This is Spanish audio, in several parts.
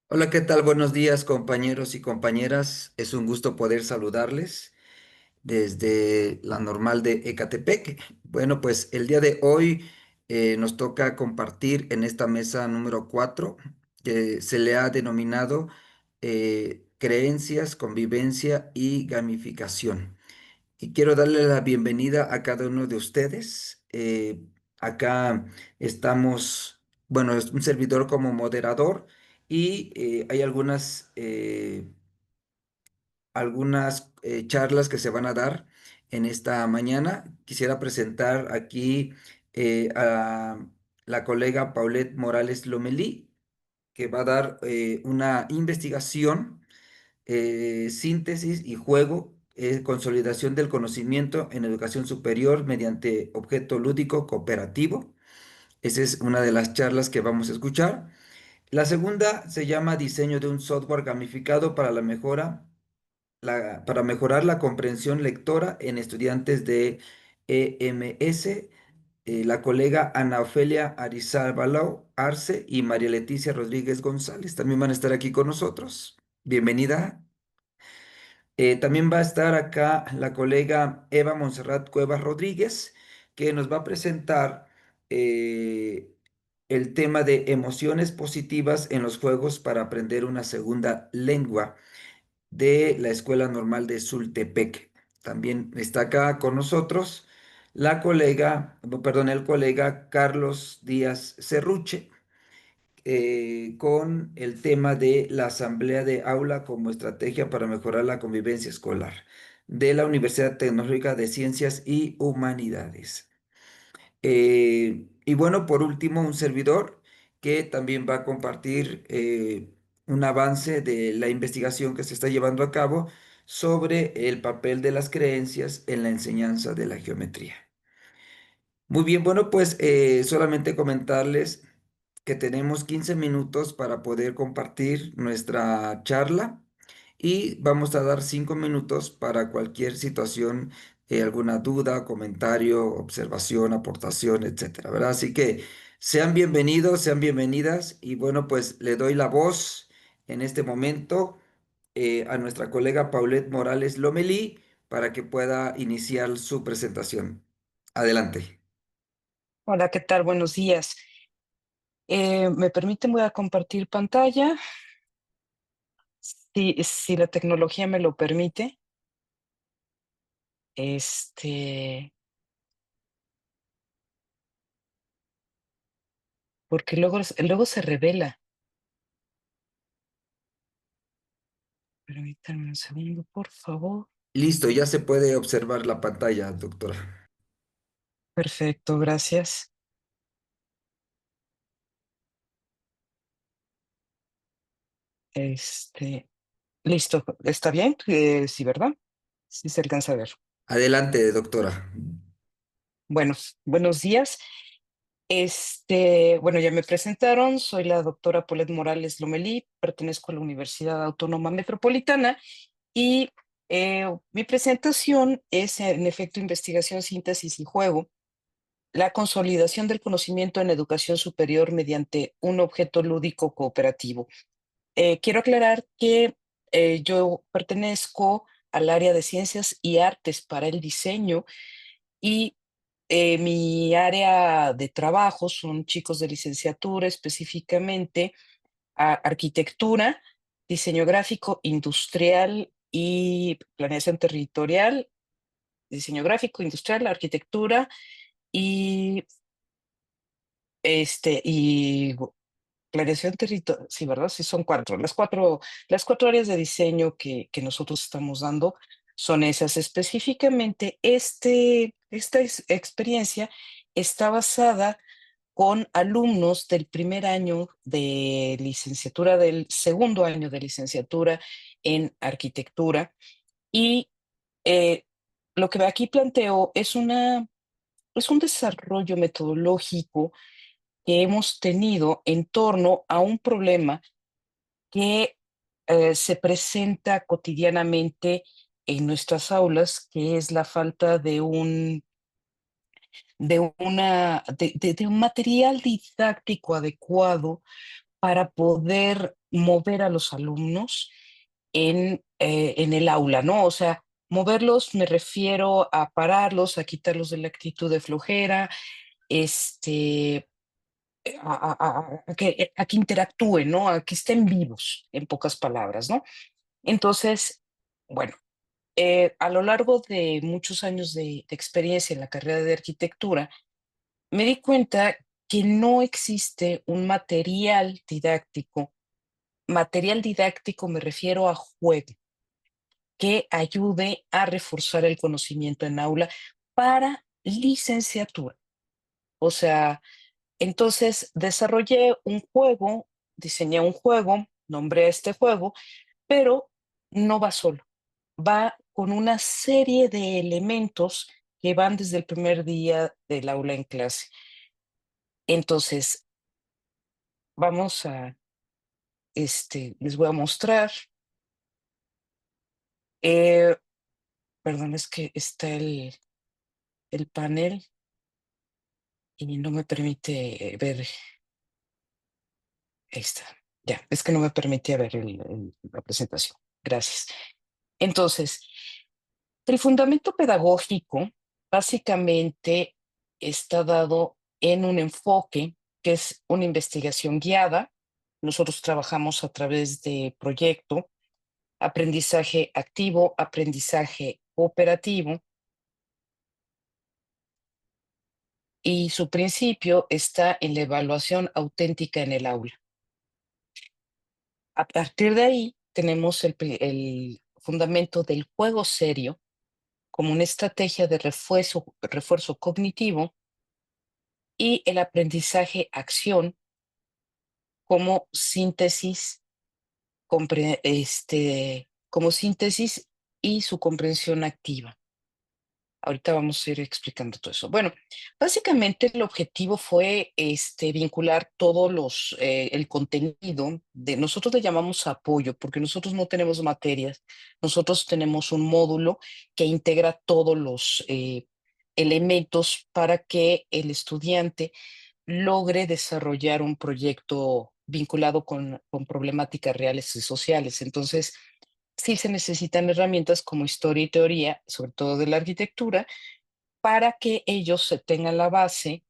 Hola, ¿qué tal? Buenos días, compañeros y compañeras. Es un gusto poder saludarles desde la normal de Ecatepec. Bueno, pues el día de hoy nos toca compartir en esta mesa número 4, que se le ha denominado creencias, convivencia y gamificación. Y quiero darle la bienvenida a cada uno de ustedes. Acá estamos, bueno, es un servidor como moderador y hay algunas charlas que se van a dar en esta mañana. Quisiera presentar aquí a la colega Paulette Morales Lomelí, que va a dar una investigación, síntesis y juego, consolidación del conocimiento en educación superior mediante objeto lúdico cooperativo. Esa es una de las charlas que vamos a escuchar. La segunda se llama diseño de un software gamificado para mejorar la comprensión lectora en estudiantes de EMS. La colega Ana Ofelia Arizábal Arce y María Leticia Rodríguez González también van a estar aquí con nosotros. Bienvenida. También va a estar acá la colega Eva Montserrat Cuevas Rodríguez, que nos va a presentar eh, el tema de emociones positivas en los juegos para aprender una segunda lengua de la Escuela Normal de Sultepec. También está acá con nosotros el colega Carlos Díaz Cerruche, con el tema de la asamblea de aula como estrategia para mejorar la convivencia escolar de la Universidad Tecnológica de Ciencias y Humanidades. Y bueno, por último, un servidor que también va a compartir un avance de la investigación que se está llevando a cabo sobre el papel de las creencias en la enseñanza de la geometría. Muy bien, bueno, pues solamente comentarles que tenemos 15 minutos para poder compartir nuestra charla y vamos a dar 5 minutos para cualquier situación, alguna duda, comentario, observación, aportación, etcétera, ¿verdad? Así que sean bienvenidos, sean bienvenidas y bueno, pues le doy la voz en este momento a nuestra colega Paulette Morales Lomelí para que pueda iniciar su presentación. Adelante. Hola, ¿qué tal? Buenos días. ¿Me permiten? Voy a compartir pantalla, si la tecnología me lo permite. Este, Porque luego se revela. Permítanme un segundo, por favor. Listo, ya se puede observar la pantalla, doctora. Perfecto, gracias. Este, Listo, ¿está bien? Sí, ¿verdad? Sí se alcanza a ver. Adelante, doctora. Bueno, buenos días. Bueno, ya me presentaron, soy la doctora Paulette Morales Lomelí, pertenezco a la Universidad Autónoma Metropolitana. Y mi presentación es, en efecto, investigación, síntesis y juego, la consolidación del conocimiento en educación superior mediante un objeto lúdico cooperativo. Quiero aclarar que yo pertenezco al área de ciencias y artes para el diseño y mi área de trabajo son chicos de licenciatura, específicamente arquitectura, diseño gráfico, industrial y planeación territorial, diseño gráfico, industrial, arquitectura y, planeación territorial, sí, ¿verdad? Sí, son 4. Las cuatro áreas de diseño que nosotros estamos dando son esas. Específicamente, esta experiencia está basada con alumnos del primer año de licenciatura, del segundo año de licenciatura en arquitectura. Y eh, lo que aquí planteo es un desarrollo metodológico que hemos tenido en torno a un problema que se presenta cotidianamente en nuestras aulas, que es la falta de un material didáctico adecuado para poder mover a los alumnos en el aula, ¿no? O sea, moverlos, me refiero a pararlos, a quitarlos de la actitud de flojera, este, a que interactúen, ¿no? A que estén vivos, en pocas palabras, ¿no? Entonces, bueno, a lo largo de muchos años de experiencia en la carrera de arquitectura, me di cuenta que no existe un material didáctico me refiero a juego, que ayude a reforzar el conocimiento en aula para licenciatura. O sea, entonces desarrollé un juego, diseñé un juego, nombré a este juego, pero no va solo, va con una serie de elementos que van desde el primer día del aula en clase. Entonces, vamos a, les voy a mostrar. eh, Perdón, es que está el panel y no me permite ver. Ahí está. Ya, es que no me permitía ver la presentación. Gracias. Entonces, el fundamento pedagógico básicamente está dado en un enfoque que es una investigación guiada. Nosotros trabajamos a través de proyecto, aprendizaje activo, aprendizaje operativo, y su principio está en la evaluación auténtica en el aula. A partir de ahí tenemos el fundamento del juego serio como una estrategia de refuerzo cognitivo y el aprendizaje acción como síntesis, como síntesis y su comprensión activa. Ahorita vamos a ir explicando todo eso. Bueno, básicamente el objetivo fue vincular el contenido nosotros le llamamos apoyo, porque nosotros no tenemos materias, nosotros tenemos un módulo que integra todos los elementos para que el estudiante logre desarrollar un proyecto vinculado con problemáticas reales y sociales. Entonces, sí se necesitan herramientas como historia y teoría, sobre todo de la arquitectura, para que ellos tengan la base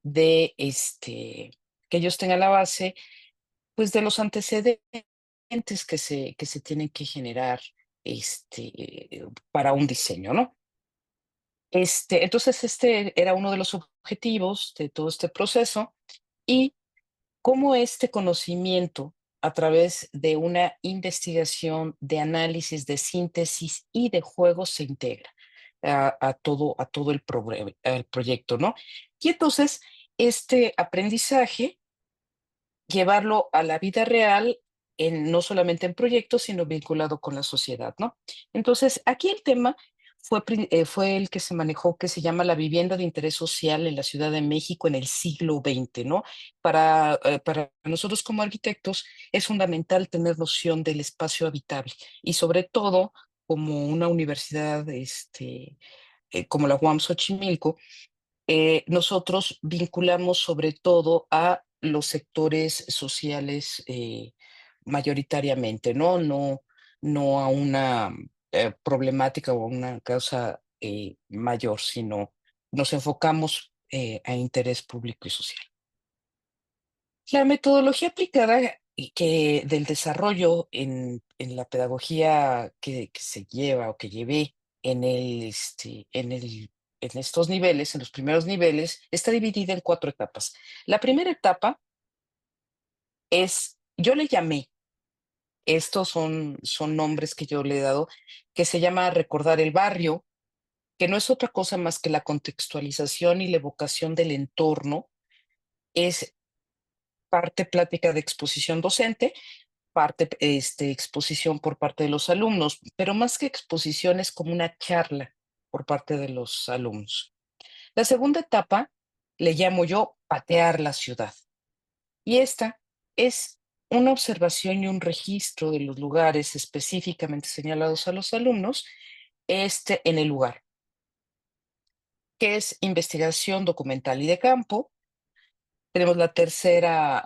que ellos tengan la base, pues, de los antecedentes que se tienen que generar, para un diseño, ¿no? Entonces, este era uno de los objetivos de todo este proceso y cómo este conocimiento, a través de una investigación, de análisis, de síntesis y de juego, se integra a todo el proyecto, ¿no? Y entonces, este aprendizaje, llevarlo a la vida real, no solamente en proyectos, sino vinculado con la sociedad, ¿no? Entonces, aquí el tema fue el que se manejó, que se llama la vivienda de interés social en la Ciudad de México en el siglo XX, ¿no? Para nosotros como arquitectos es fundamental tener noción del espacio habitable y sobre todo como una universidad como la UAM Xochimilco, nosotros vinculamos sobre todo a los sectores sociales mayoritariamente, ¿no? No a una problemática o a una causa mayor, sino nos enfocamos a interés público y social. La metodología aplicada del desarrollo en la pedagogía que se lleva o que llevé en en estos niveles, en los primeros niveles, está dividida en 4 etapas. La primera etapa yo le llamé, estos son nombres que yo le he dado, que se llama recordar el barrio, que no es otra cosa más que la contextualización y la evocación del entorno. Es parte plática de exposición docente, parte exposición por parte de los alumnos, pero más que exposición es como una charla por parte de los alumnos. La segunda etapa le llamo yo patear la ciudad, y esta es una observación y un registro de los lugares específicamente señalados a los alumnos en el lugar, que es investigación documental y de campo. Tenemos la tercera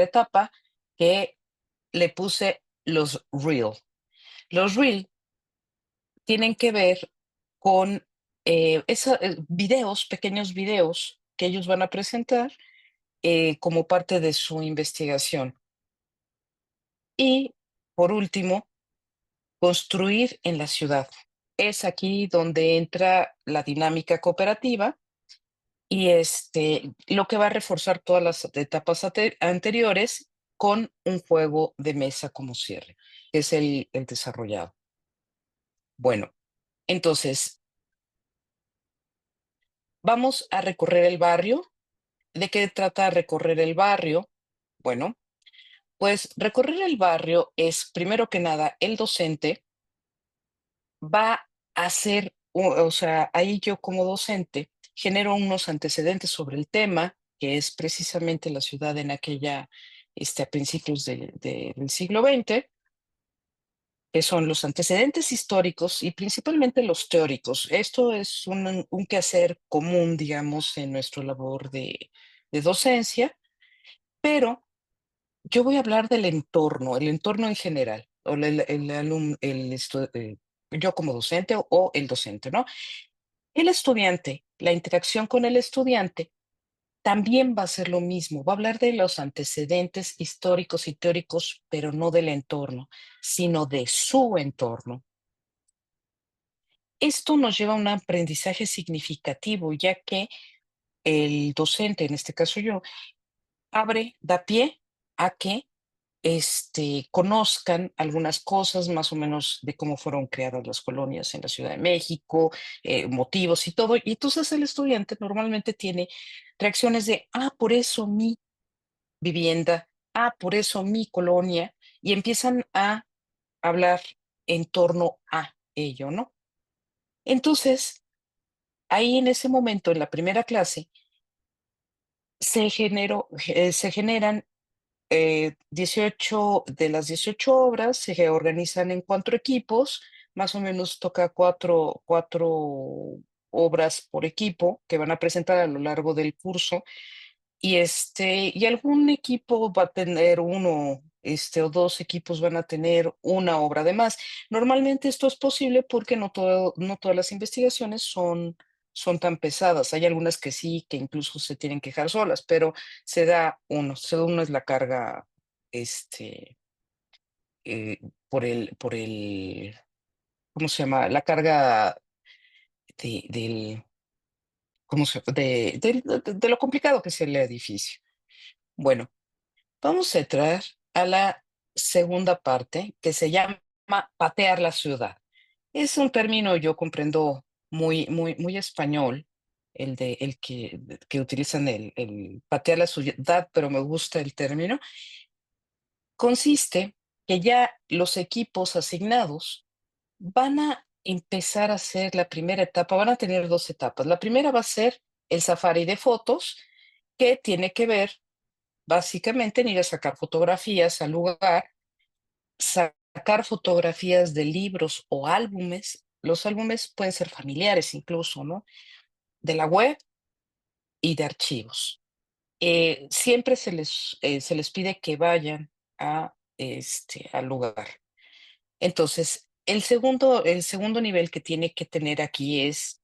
etapa, que le puse los reel. Los reel tienen que ver con videos, pequeños videos que ellos van a presentar como parte de su investigación. Y por último, construir en la ciudad. Es aquí donde entra la dinámica cooperativa y lo que va a reforzar todas las etapas anteriores con un juego de mesa como cierre, que es el desarrollado. Bueno, entonces vamos a recorrer el barrio. ¿De qué trata recorrer el barrio? Bueno, pues recorrer el barrio es, primero que nada, el docente va a hacer, o sea, ahí yo como docente genero unos antecedentes sobre el tema, que es precisamente la ciudad en aquella, a principios del siglo XX, que son los antecedentes históricos y principalmente los teóricos. Esto es un quehacer común, digamos, en nuestra labor de docencia, pero yo voy a hablar del entorno, el entorno en general, o yo como docente o el docente, ¿no? El estudiante, la interacción con el estudiante también va a ser lo mismo, va a hablar de los antecedentes históricos y teóricos, pero no del entorno, sino de su entorno. Esto nos lleva a un aprendizaje significativo, ya que el docente, en este caso yo, da pie a que conozcan algunas cosas más o menos de cómo fueron creadas las colonias en la Ciudad de México, motivos y todo. Y entonces el estudiante normalmente tiene reacciones de, por eso mi vivienda, por eso mi colonia, y empiezan a hablar en torno a ello, ¿no? Entonces, ahí en ese momento, en la primera clase, se generan 18 de las 18 obras se organizan en 4 equipos, más o menos toca cuatro obras por equipo que van a presentar a lo largo del curso y algún equipo va a tener uno, o 2 equipos van a tener una obra de más. Normalmente esto es posible porque no todas las investigaciones son tan pesadas. Hay algunas que sí, que incluso se tienen que dejar solas, pero se da uno es la carga, este, eh, ¿cómo se llama? La carga del, ¿cómo se de lo complicado que es el edificio. Bueno, vamos a entrar a la segunda parte que se llama patear la ciudad. Es un término, yo comprendo, muy, muy, muy español, el que utilizan el patear la ciudad, pero me gusta el término. Consiste que ya los equipos asignados van a empezar a hacer la primera etapa, van a tener 2 etapas. La primera va a ser el safari de fotos, que tiene que ver básicamente en ir a sacar fotografías al lugar, sacar fotografías de libros o álbumes. Los álbumes pueden ser familiares incluso, ¿no? De la web y de archivos. Siempre se les pide que vayan al lugar. Entonces, el segundo nivel que tiene que tener aquí es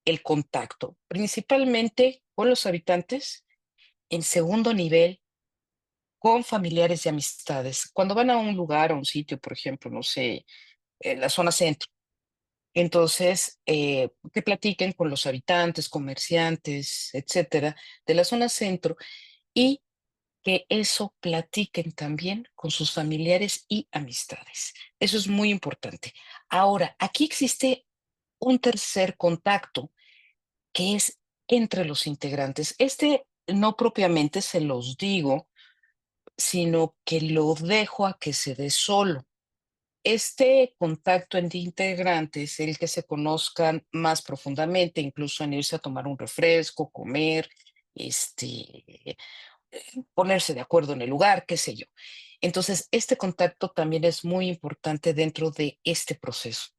el contacto, principalmente con los habitantes. En segundo nivel, con familiares y amistades. Cuando van a un lugar, a un sitio, por ejemplo, no sé, la zona centro, entonces, que platiquen con los habitantes, comerciantes, etcétera, de la zona centro y que eso platiquen también con sus familiares y amistades. Eso es muy importante. Ahora, aquí existe un tercer contacto que es entre los integrantes. No propiamente se los digo, sino que lo dejo a que se dé solo. Este contacto entre integrantes, el que se conozcan más profundamente, incluso en irse a tomar un refresco, comer, este, ponerse de acuerdo en el lugar, qué sé yo. Entonces, este contacto también es muy importante dentro de este proceso.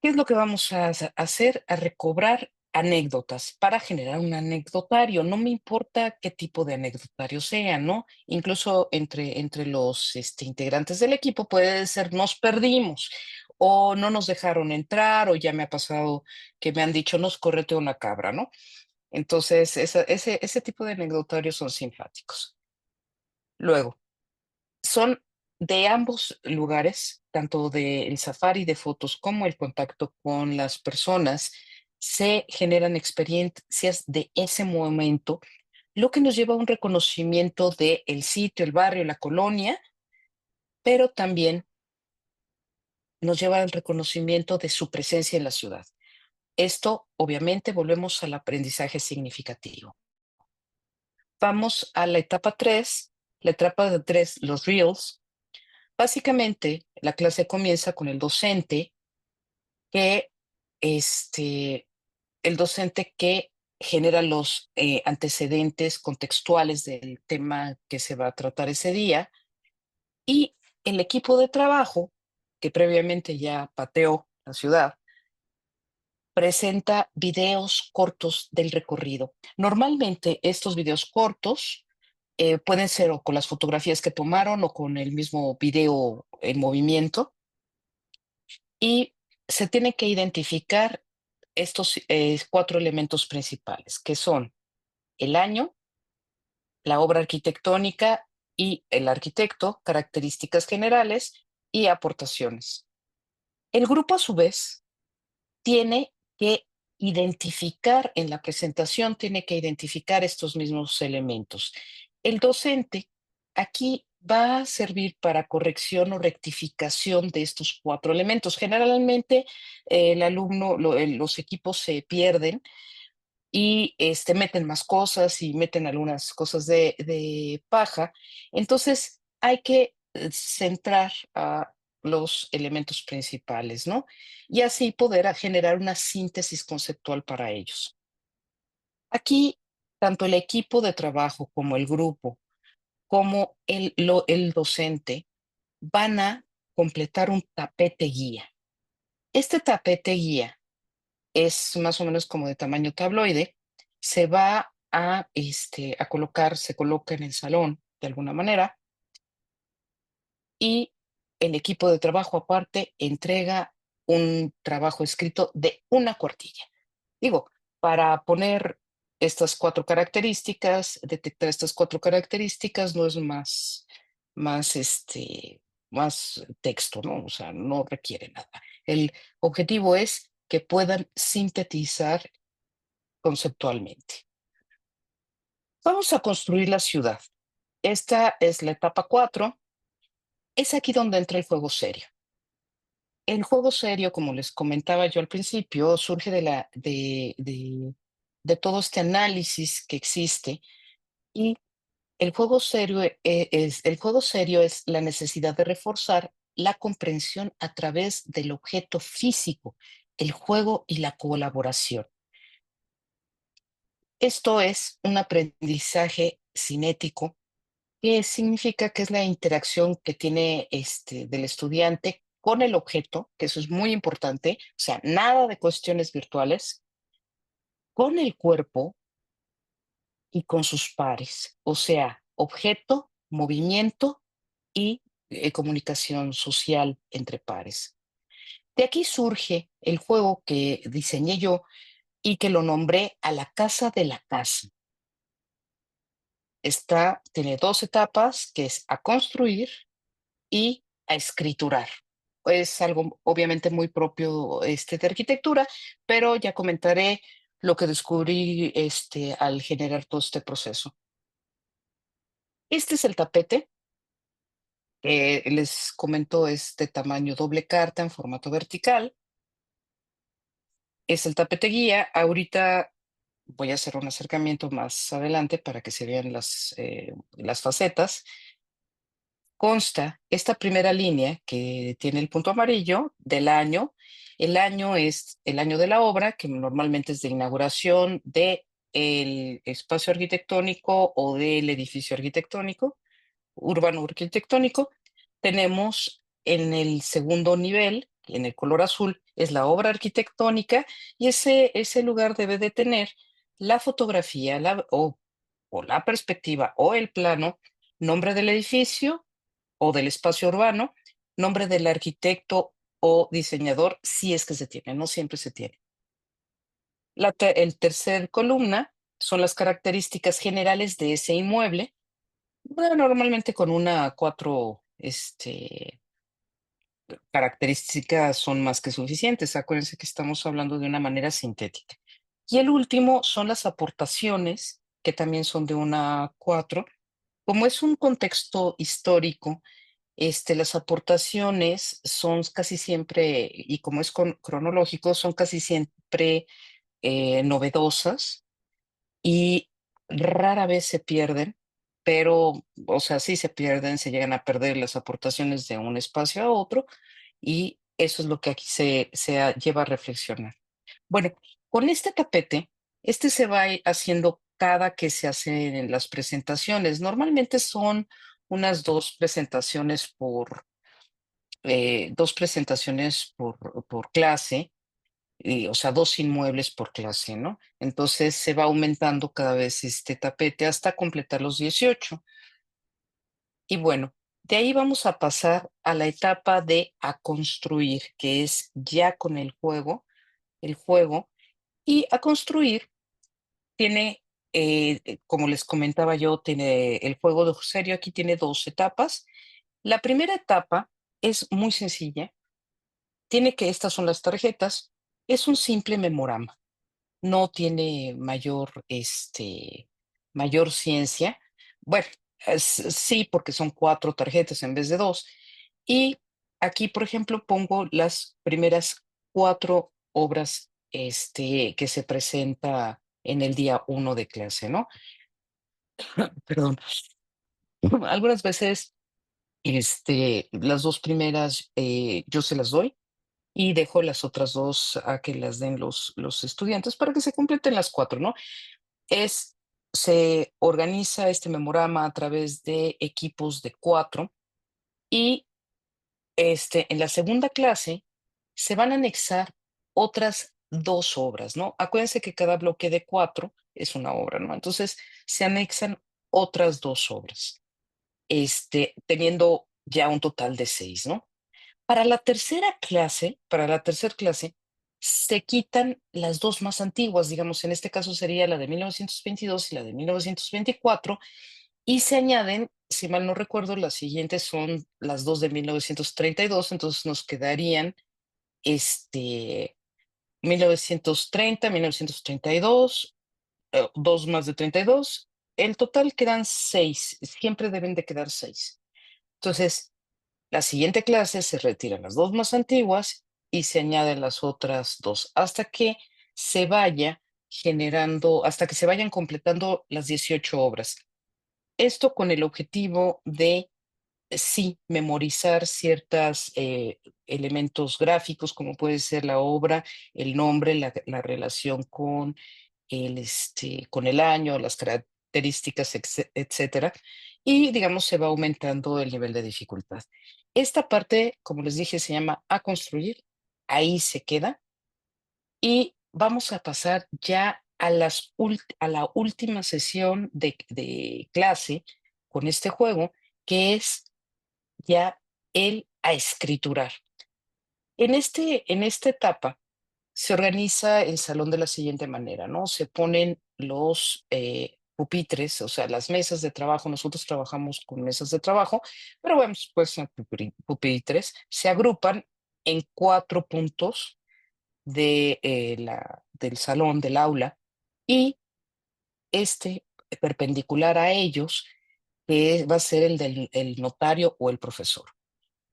¿Qué es lo que vamos a hacer? A recobrar anécdotas para generar un anecdotario. No me importa qué tipo de anecdotario sea, ¿no? Incluso entre los integrantes del equipo puede ser nos perdimos o no nos dejaron entrar o ya me ha pasado que me han dicho nos correteó una cabra, ¿no? Entonces, ese tipo de anecdotarios son simpáticos. Luego, son de ambos lugares, tanto del safari de fotos como el contacto con las personas, se generan experiencias de ese momento, lo que nos lleva a un reconocimiento del sitio, el barrio, la colonia, pero también nos lleva al reconocimiento de su presencia en la ciudad. Esto, obviamente, volvemos al aprendizaje significativo. Vamos a la etapa 3. La etapa de 3, los reels. Básicamente, la clase comienza con que, este, el docente que genera los antecedentes contextuales del tema que se va a tratar ese día y el equipo de trabajo, que previamente ya pateó la ciudad, presenta videos cortos del recorrido. Normalmente estos videos cortos pueden ser o con las fotografías que tomaron o con el mismo video en movimiento y se tienen que identificar estos 4 elementos principales, que son el año, la obra arquitectónica y el arquitecto, características generales y aportaciones. El grupo, a su vez, tiene que identificar en la presentación, tiene que identificar estos mismos elementos. El docente aquí va a servir para corrección o rectificación de estos 4 elementos. Generalmente, el alumno, los equipos se pierden y meten más cosas y meten algunas cosas de paja. Entonces, hay que centrar a los elementos principales, ¿no? Y así poder generar una síntesis conceptual para ellos. Aquí, tanto el equipo de trabajo como el grupo, como el docente, van a completar un tapete guía. Este tapete guía es más o menos como de tamaño tabloide, se va a colocar, se coloca en el salón de alguna manera y el equipo de trabajo aparte entrega un trabajo escrito de una cuartilla. Digo, para poner estas 4 características, detectar estas 4 características no es más, más texto, ¿no? O sea, no requiere nada. El objetivo es que puedan sintetizar conceptualmente. Vamos a construir la ciudad. Esta es la etapa 4. Es aquí donde entra el juego serio. El juego serio, como les comentaba yo al principio, surge de todo este análisis que existe y el juego serio es la necesidad de reforzar la comprensión a través del objeto físico, el juego y la colaboración. Esto es un aprendizaje cinético. ¿Qué significa? Que es la interacción que tiene del estudiante con el objeto, que eso es muy importante, o sea, nada de cuestiones virtuales, con el cuerpo y con sus pares, o sea, objeto, movimiento y comunicación social entre pares. De aquí surge el juego que diseñé yo y que lo nombré a la casa de la casa. Tiene 2 etapas, que es a construir y a escriturar. Es algo obviamente muy propio de arquitectura, pero ya comentaré lo que descubrí al generar todo este proceso. Este es el tapete, que les comento este tamaño doble carta en formato vertical. Es el tapete guía. Ahorita voy a hacer un acercamiento más adelante para que se vean las facetas. Consta esta primera línea que tiene el punto amarillo del año. El año es el año de la obra, que normalmente es de inauguración del espacio arquitectónico o del edificio arquitectónico, urbano arquitectónico. Tenemos en el segundo nivel, en el color azul, es la obra arquitectónica y ese lugar debe de tener la fotografía o la perspectiva o el plano, nombre del edificio o del espacio urbano, nombre del arquitecto o diseñador, si es que se tiene, no siempre se tiene. El tercer columna son las características generales de ese inmueble, bueno, normalmente con una cuatro, características son más que suficientes. Acuérdense que estamos hablando de una manera sintética. Y el último son las aportaciones, que también son de una cuatro. Como es un contexto histórico, las aportaciones son casi siempre, y como es cronológico, son casi siempre novedosas y rara vez se pierden, pero, o sea, sí se pierden, se llegan a perder las aportaciones de un espacio a otro, y eso es lo que aquí lleva a reflexionar. Bueno, con este tapete, se va a ir haciendo cada que se hacen las presentaciones. Normalmente son unas dos presentaciones por clase, o sea, dos inmuebles por clase, ¿no? Entonces se va aumentando cada vez este tapete hasta completar los 18. Y bueno, de ahí vamos a pasar a la etapa de a construir, que es ya con el juego. Y a construir tiene, como les comentaba yo, tiene el juego de serio, aquí tiene dos etapas. La primera etapa es muy sencilla, estas son las tarjetas, es un simple memorama. No tiene mayor ciencia. Bueno, sí, porque son 4 tarjetas en vez de 2. Y aquí, por ejemplo, pongo las primeras 4 obras, que se presenta en el día 1 de clase, ¿no? Perdón. Algunas veces, las 2 primeras, yo se las doy y dejo las otras 2 a que las den los estudiantes para que se completen las 4, ¿no? Es Se organiza este memorama a través de equipos de 4 y, en la segunda clase se van a anexar otras 2 obras, ¿no? Acuérdense que cada bloque de 4 es una obra, ¿no? Entonces, se anexan otras 2 obras, teniendo ya un total de 6, ¿no? Para la tercera clase, se quitan las 2 más antiguas, digamos, en este caso sería la de 1922 y la de 1924, y se añaden, si mal no recuerdo, las siguientes son las 2 de 1932, entonces nos quedarían, 1930, 1932, 2 más de 32, el total quedan 6, siempre deben de quedar 6. Entonces, la siguiente clase se retiran las 2 más antiguas y se añaden las otras 2 hasta que se vayan completando las 18 obras. Esto con el objetivo de, sí, memorizar ciertos elementos gráficos, como puede ser la obra, el nombre, la relación con el año, las características, etcétera, y digamos se va aumentando el nivel de dificultad. Esta parte, como les dije, se llama a construir, ahí se queda y vamos a pasar ya a la última sesión de clase con este juego, que es ya el a escriturar. En esta etapa se organiza el salón de la siguiente manera, ¿no? Se ponen los pupitres, o sea, las mesas de trabajo. Nosotros trabajamos con mesas de trabajo, pero bueno, pues son pupitres. Se agrupan en 4 puntos del salón, del aula, y perpendicular a ellos, que va a ser el notario o el profesor.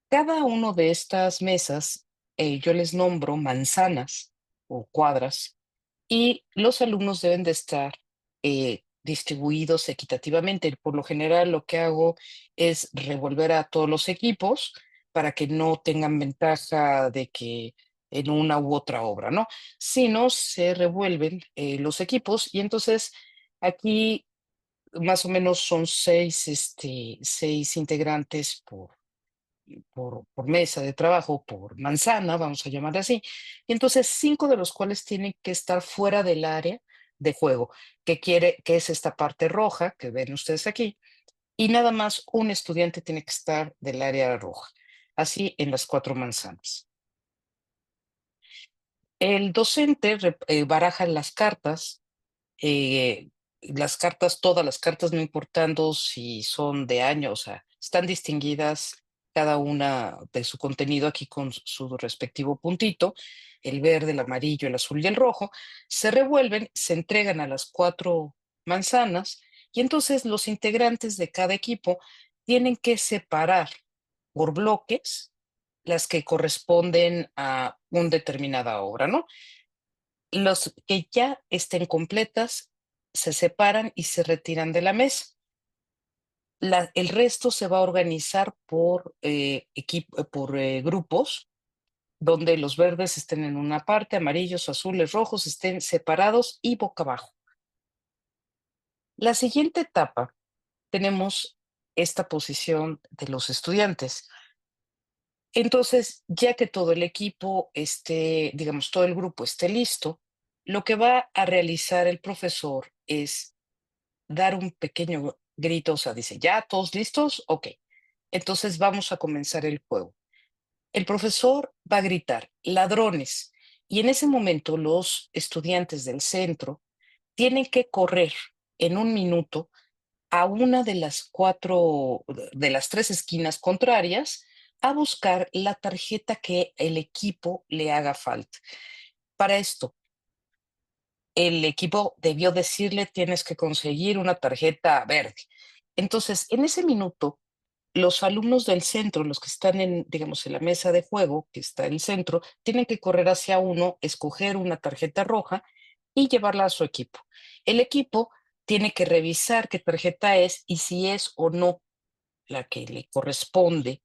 Cada uno de estas mesas, yo les nombro manzanas o cuadras, y los alumnos deben de estar distribuidos equitativamente. Por lo general, lo que hago es revolver a todos los equipos para que no tengan ventaja de que en una u otra obra, ¿no? Sino se revuelven los equipos y entonces aquí más o menos son 6 integrantes por mesa de trabajo, por manzana, vamos a llamarle así, y entonces 5 de los cuales tienen que estar fuera del área de juego, que es esta parte roja que ven ustedes aquí, y nada más un estudiante tiene que estar del área roja, así en las 4 manzanas. El docente baraja las cartas, todas las cartas, no importando si son de año, o sea, están distinguidas cada una de su contenido aquí con su respectivo puntito, el verde, el amarillo, el azul y el rojo, se revuelven, se entregan a las 4 manzanas y entonces los integrantes de cada equipo tienen que separar por bloques las que corresponden a una determinada obra, ¿no? Los que ya estén completas se separan y se retiran de la mesa. El resto se va a organizar por grupos, donde los verdes estén en una parte, amarillos, azules, rojos estén separados y boca abajo. La siguiente etapa tenemos esta posición de los estudiantes. Entonces, ya que todo el equipo esté, digamos, todo el grupo esté listo, lo que va a realizar el profesor es dar un pequeño grito, o sea, dice, ¿ya todos listos? Ok, entonces vamos a comenzar el juego. El profesor va a gritar, ladrones, y en ese momento los estudiantes del centro tienen que correr en un minuto a una de las 4, de las 3 esquinas contrarias a buscar la tarjeta que el equipo le haga falta. Para esto, el equipo debió decirle, tienes que conseguir una tarjeta verde. Entonces, en ese minuto, los alumnos del centro, los que están en, digamos, en la mesa de juego, que está en el centro, tienen que correr hacia uno, escoger una tarjeta roja y llevarla a su equipo. El equipo tiene que revisar qué tarjeta es y si es o no la que le corresponde,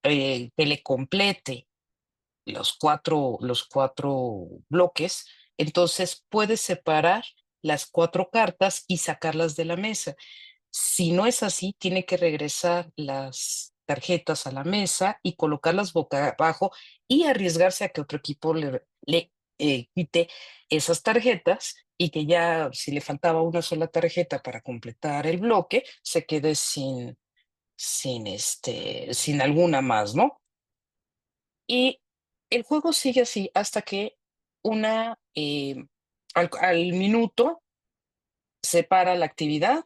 que le complete los cuatro bloques, entonces puedes separar las 4 cartas y sacarlas de la mesa. Si no es así, tiene que regresar las tarjetas a la mesa y colocarlas boca abajo y arriesgarse a que otro equipo le quite esas tarjetas y que ya si le faltaba una sola tarjeta para completar el bloque, se quede sin alguna más, ¿no? Y el juego sigue así hasta que al minuto se para la actividad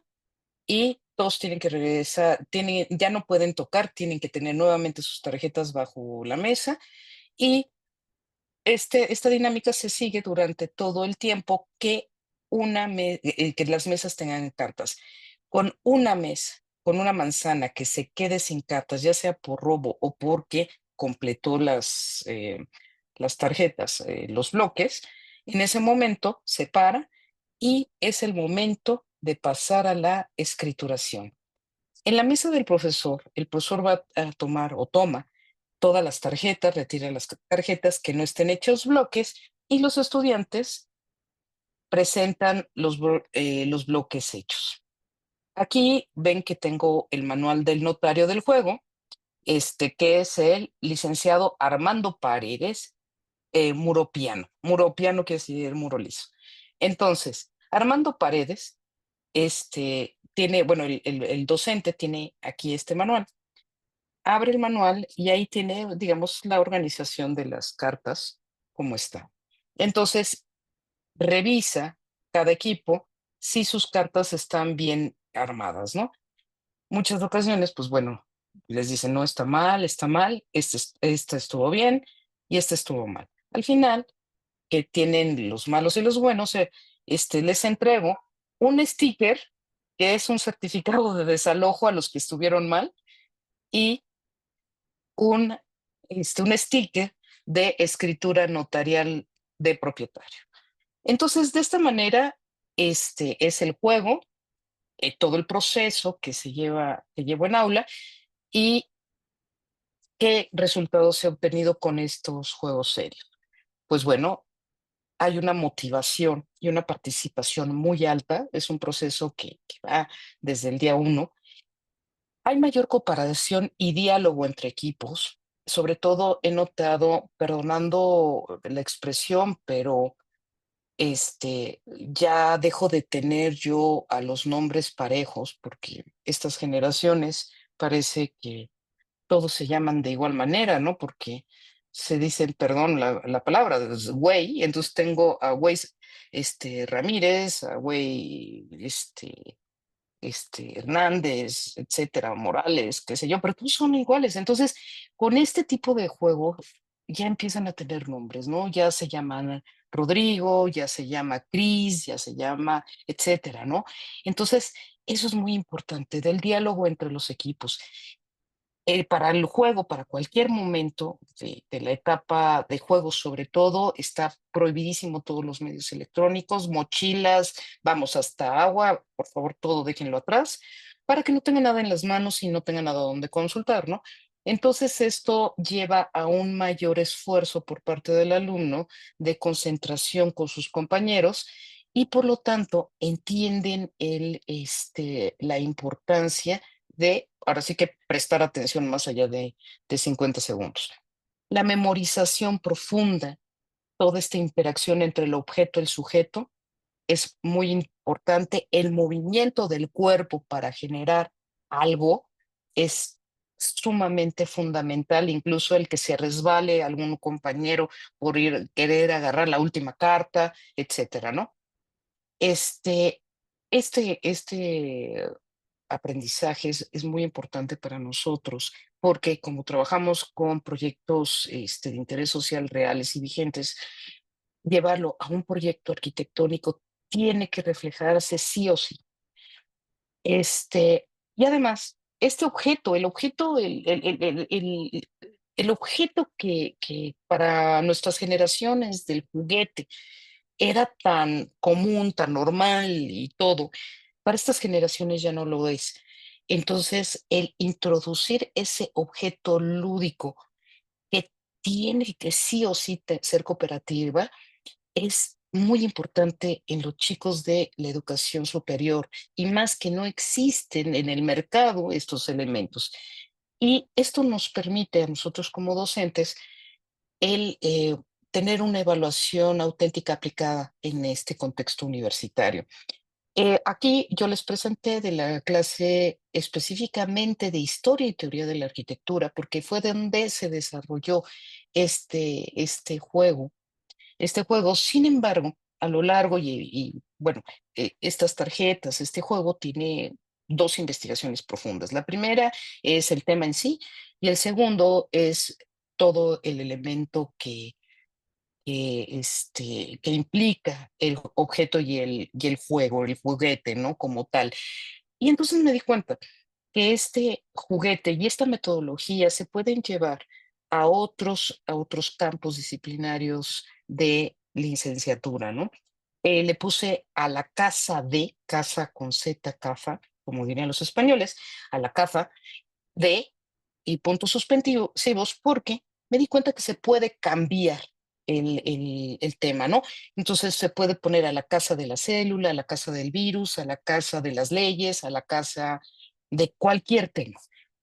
y todos tienen que regresar, ya no pueden tocar, tienen que tener nuevamente sus tarjetas bajo la mesa y esta dinámica se sigue durante todo el tiempo que las mesas tengan cartas. Con una mesa, con una manzana que se quede sin cartas, ya sea por robo o porque completó las tarjetas, los bloques, en ese momento se para y es el momento de pasar a la escrituración. En la mesa del profesor, el profesor va a tomar o toma todas las tarjetas, retira las tarjetas que no estén hechos bloques y los estudiantes presentan los bloques hechos. Aquí ven que tengo el manual del notario del juego, que es el licenciado Armando Paredes, Muropiano. Muropiano quiere decir muro liso. Entonces, Armando Paredes, tiene, bueno, el docente tiene aquí este manual. Abre el manual y ahí tiene, digamos, la organización de las cartas, como está. Entonces, revisa cada equipo si sus cartas están bien armadas, ¿no? Muchas ocasiones, pues bueno, les dicen, no está mal, este estuvo bien y este estuvo mal. Al final, que tienen los malos y los buenos, les entrego un sticker que es un certificado de desalojo a los que estuvieron mal y un, un sticker de escritura notarial de propietario. Entonces, de esta manera, este es el juego, todo el proceso que llevo en aula y qué resultados he obtenido con estos juegos serios. Pues bueno, hay una motivación y una participación muy alta. Es un proceso que va desde el día uno Hay mayor cooperación y diálogo entre equipos. Sobre todo he notado, perdonando la expresión, pero ya dejo de tener yo a los nombres parejos, porque estas generaciones parece que todos se llaman de igual manera, ¿no? Porque se dicen, perdón la palabra, es güey, entonces tengo a güey Ramírez, a güey Hernández, etcétera, Morales, qué sé yo, pero todos son iguales. Entonces, con este tipo de juego ya empiezan a tener nombres, ¿no? Ya se llaman Rodrigo, ya se llama Cris, ya se llama, etcétera, ¿no? Entonces, eso es muy importante del diálogo entre los equipos. Para el juego, para cualquier momento de la etapa de juego, sobre todo, está prohibidísimo todos los medios electrónicos, mochilas, vamos, hasta agua, por favor, todo déjenlo atrás, para que no tengan nada en las manos y no tengan nada donde consultar, ¿no? Entonces, esto lleva a un mayor esfuerzo por parte del alumno de concentración con sus compañeros y por lo tanto entienden la importancia de, ahora sí que prestar atención más allá de 50 segundos. La memorización profunda, toda esta interacción entre el objeto y el sujeto, es muy importante. El movimiento del cuerpo para generar algo es sumamente fundamental, incluso el que se resbale algún compañero por querer agarrar la última carta, etcétera, ¿no? Este, este aprendizaje es muy importante para nosotros porque como trabajamos con proyectos de interés social reales y vigentes, llevarlo a un proyecto arquitectónico tiene que reflejarse sí o sí. Y además, este objeto, el objeto que para nuestras generaciones del juguete era tan común, tan normal y todo, para estas generaciones ya no lo es. Entonces, el introducir ese objeto lúdico que tiene que sí o sí ser cooperativa es muy importante en los chicos de la educación superior y más que no existen en el mercado estos elementos. Y esto nos permite a nosotros como docentes el tener una evaluación auténtica aplicada en este contexto universitario. Aquí yo les presenté de la clase específicamente de historia y teoría de la arquitectura, porque fue donde se desarrolló este juego. Este juego, sin embargo, a lo largo bueno, estas tarjetas, este juego tiene dos investigaciones profundas. La primera es el tema en sí y el segundo es todo el elemento que implica el objeto y el juego, el juguete, ¿no? Como tal. Y entonces me di cuenta que este juguete y esta metodología se pueden llevar a otros campos disciplinarios de licenciatura, ¿no? Le puse a la casa de, casa con Z, CAFA, como dirían los españoles, a la CAFA de y puntos suspensivos porque me di cuenta que se puede cambiar el tema, ¿no? Entonces se puede poner a la casa de la célula, a la casa del virus, a la casa de las leyes, a la casa de cualquier tema.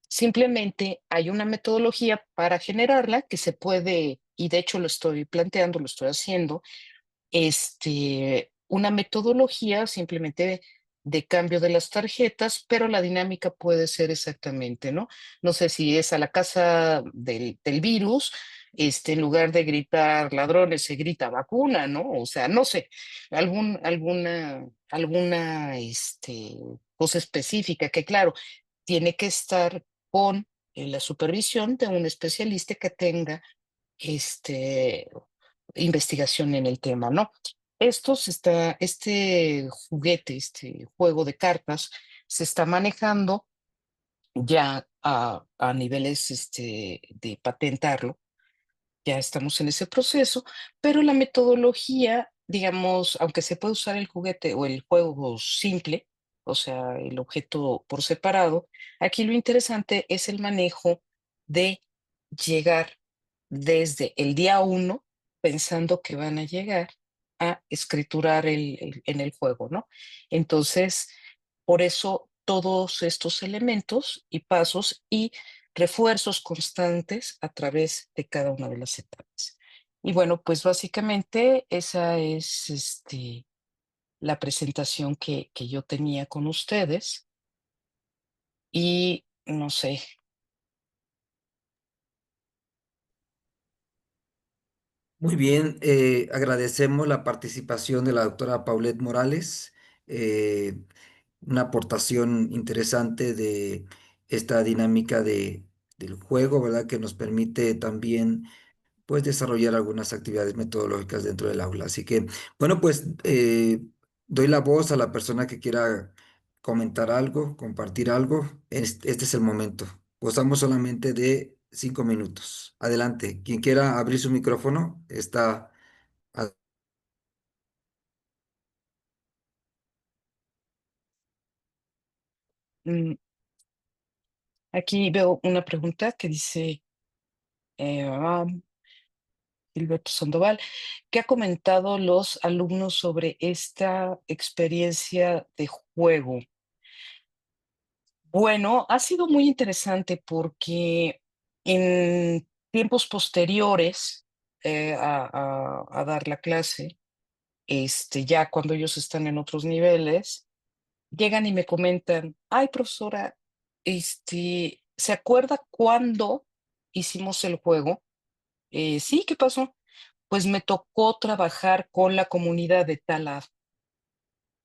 Simplemente hay una metodología para generarla que se puede, y de hecho lo estoy planteando, lo estoy haciendo, una metodología simplemente de cambio de las tarjetas, pero la dinámica puede ser exactamente, ¿no? No sé si es a la casa del virus, en lugar de gritar ladrones, se grita vacuna, ¿no? O sea, no sé, alguna cosa específica que, claro, tiene que estar con la supervisión de un especialista que tenga este, investigación en el tema, ¿no? Este juguete, este juego de cartas, se está manejando ya a niveles de patentarlo, ya estamos en ese proceso, pero la metodología, digamos, aunque se puede usar el juguete o el juego simple, o sea, el objeto por separado, aquí lo interesante es el manejo de llegar desde el día uno, pensando que van a llegar a escriturar en el juego, ¿no? Entonces, por eso todos estos elementos y pasos y refuerzos constantes a través de cada una de las etapas. Y bueno, pues básicamente esa es la presentación que yo tenía con ustedes y no sé. Muy bien, agradecemos la participación de la doctora Paulette Morales, eh, una aportación interesante de esta dinámica del juego, ¿verdad? Que nos permite también pues desarrollar algunas actividades metodológicas dentro del aula. Así que, bueno, pues doy la voz a la persona que quiera comentar algo, compartir algo. Este es el momento. Gozamos solamente de 5 minutos. Adelante. Quien quiera abrir su micrófono está... a- mm, Aquí veo una pregunta que dice Gilberto Sandoval, ¿qué ha comentado los alumnos sobre esta experiencia de juego? Bueno, ha sido muy interesante porque en tiempos posteriores a dar la clase, ya cuando ellos están en otros niveles, llegan y me comentan, ay, profesora, ¿se acuerda cuándo hicimos el juego? Sí, ¿qué pasó? Pues me tocó trabajar con la comunidad de tal lado.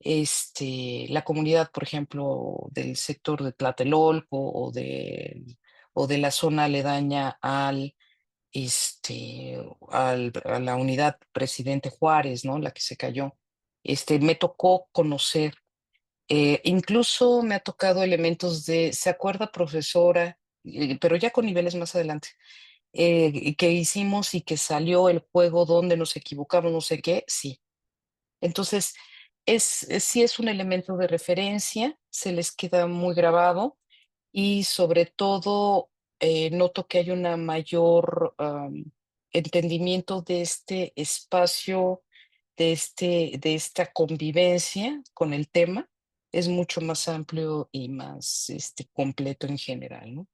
La comunidad, por ejemplo, del sector de Tlatelolco o de la zona aledaña a la unidad Presidente Juárez, ¿no? La que se cayó. Me tocó conocer, incluso me ha tocado elementos ¿se acuerda, profesora? Pero ya con niveles más adelante, que hicimos y que salió el juego donde nos equivocamos, no sé qué, sí. Entonces, sí es un elemento de referencia, se les queda muy grabado y sobre todo noto que hay una mayor entendimiento de este espacio, de esta convivencia con el tema. Es mucho más amplio y más completo en general, ¿no?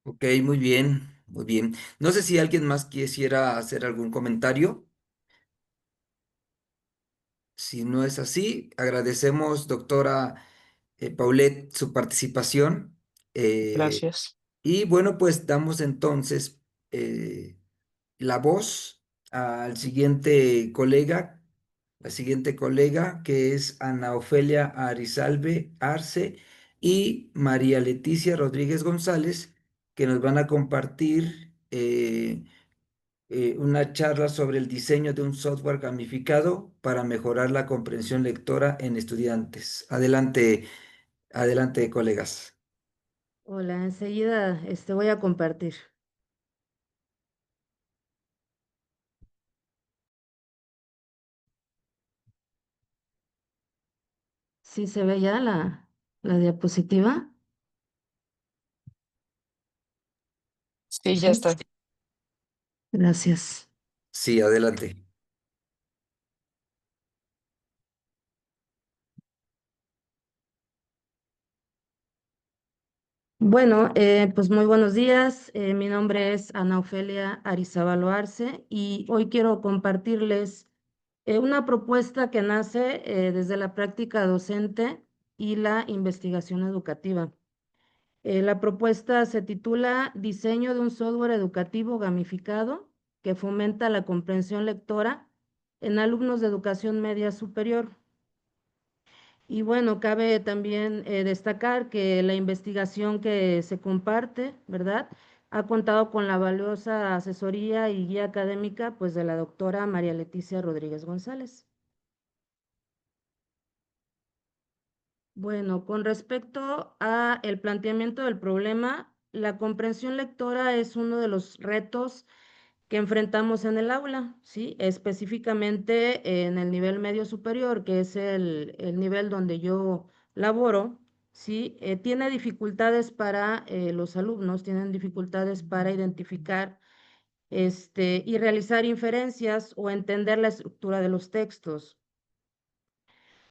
Ok, muy bien, muy bien. No sé si alguien más quisiera hacer algún comentario. Si no es así, agradecemos, doctora Paulette, su participación. eh, Gracias. y bueno, pues damos entonces eh, la voz al siguiente colega, la siguiente colega que es Ana Ofelia Arizalve Arce y María Leticia Rodríguez González, que nos van a compartir una charla sobre el diseño de un software gamificado para mejorar la comprensión lectora en estudiantes. Adelante, adelante, colegas. Hola, enseguida voy a compartir. ¿Sí se ve ya la diapositiva? Sí, ya Sí, está. gracias. Sí, adelante. Bueno, pues muy buenos días. Mi nombre es Ana Ofelia Arizabalo Arce y hoy quiero compartirles una propuesta que nace desde la práctica docente y la investigación educativa. La propuesta se titula Diseño de un software educativo gamificado que fomenta la comprensión lectora en alumnos de educación media superior. Y bueno, cabe también destacar que la investigación que se comparte, ¿verdad? Ha contado con la valiosa asesoría y guía académica, pues, de la doctora María Leticia Rodríguez González. Bueno, con respecto a el planteamiento del problema, la comprensión lectora es uno de los retos que enfrentamos en el aula, ¿sí? Específicamente en el nivel medio superior, que es el nivel donde yo laboro, ¿sí? Tiene dificultades para los alumnos, tienen dificultades para identificar y realizar inferencias o entender la estructura de los textos.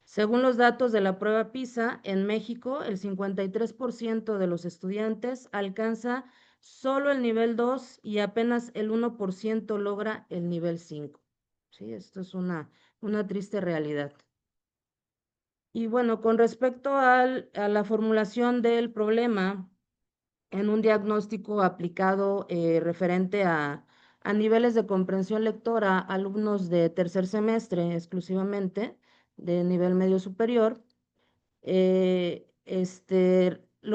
Según los datos de la prueba PISA, en México el 53% de los estudiantes alcanza solo el nivel 2 y apenas el 1% logra el nivel 5. Sí, esto es una triste realidad. Y bueno, con respecto a la formulación del problema en un diagnóstico aplicado referente a niveles de comprensión lectora, alumnos de tercer semestre exclusivamente, de nivel medio superior, los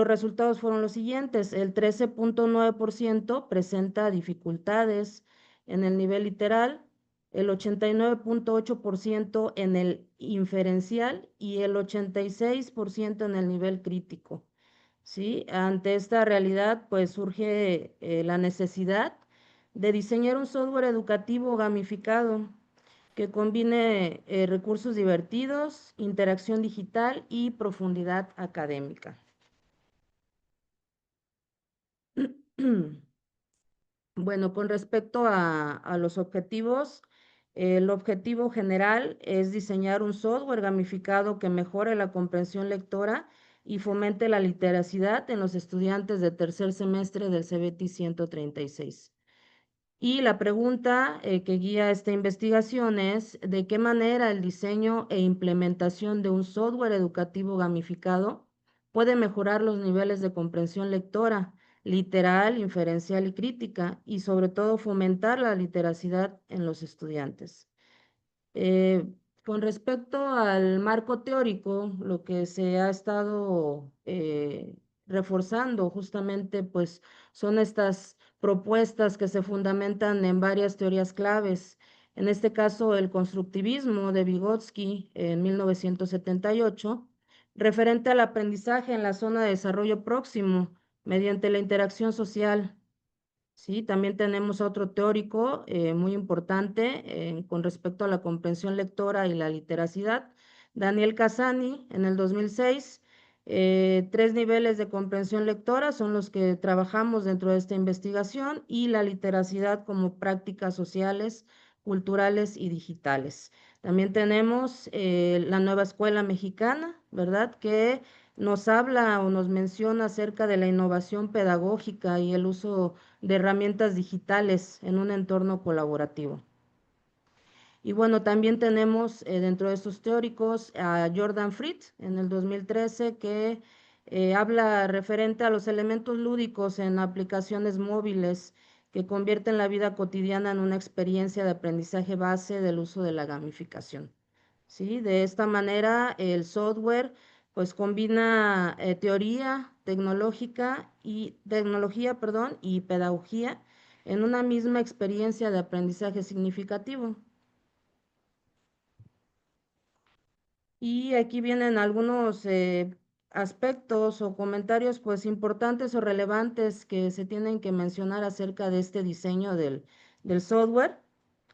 resultados fueron los siguientes. El 13.9% presenta dificultades en el nivel literal, el 89.8% en el inferencial y el 86% en el nivel crítico. ¿Sí? Ante esta realidad, pues surge la necesidad de diseñar un software educativo gamificado que combine recursos divertidos, interacción digital y profundidad académica. Bueno, con respecto a los objetivos, el objetivo general es diseñar un software gamificado que mejore la comprensión lectora y fomente la literacidad en los estudiantes de tercer semestre del CBT 136. Y la pregunta que guía esta investigación es, ¿de qué manera el diseño e implementación de un software educativo gamificado puede mejorar los niveles de comprensión lectora, literal, inferencial y crítica, y sobre todo fomentar la literacidad en los estudiantes? Eh, con respecto al marco teórico, lo que se ha estado reforzando justamente, pues, son estas propuestas que se fundamentan en varias teorías claves. En este caso, el constructivismo de Vygotsky en 1978, referente al aprendizaje en la zona de desarrollo próximo mediante la interacción social. Sí, también tenemos otro teórico muy importante con respecto a la comprensión lectora y la literacidad, Daniel Casani, en el 2006. 3 niveles de comprensión lectora son los que trabajamos dentro de esta investigación y la literacidad como prácticas sociales, culturales y digitales. También tenemos la nueva escuela mexicana, ¿verdad? Que nos habla o nos menciona acerca de la innovación pedagógica y el uso de herramientas digitales en un entorno colaborativo. Y bueno, también tenemos dentro de estos teóricos a Jordan Fritz en el 2013 que habla referente a los elementos lúdicos en aplicaciones móviles que convierten la vida cotidiana en una experiencia de aprendizaje base del uso de la gamificación. ¿Sí? De esta manera, el software pues combina tecnología, perdón, y pedagogía en una misma experiencia de aprendizaje significativo. Y aquí vienen algunos aspectos o comentarios pues importantes o relevantes que se tienen que mencionar acerca de este diseño del software.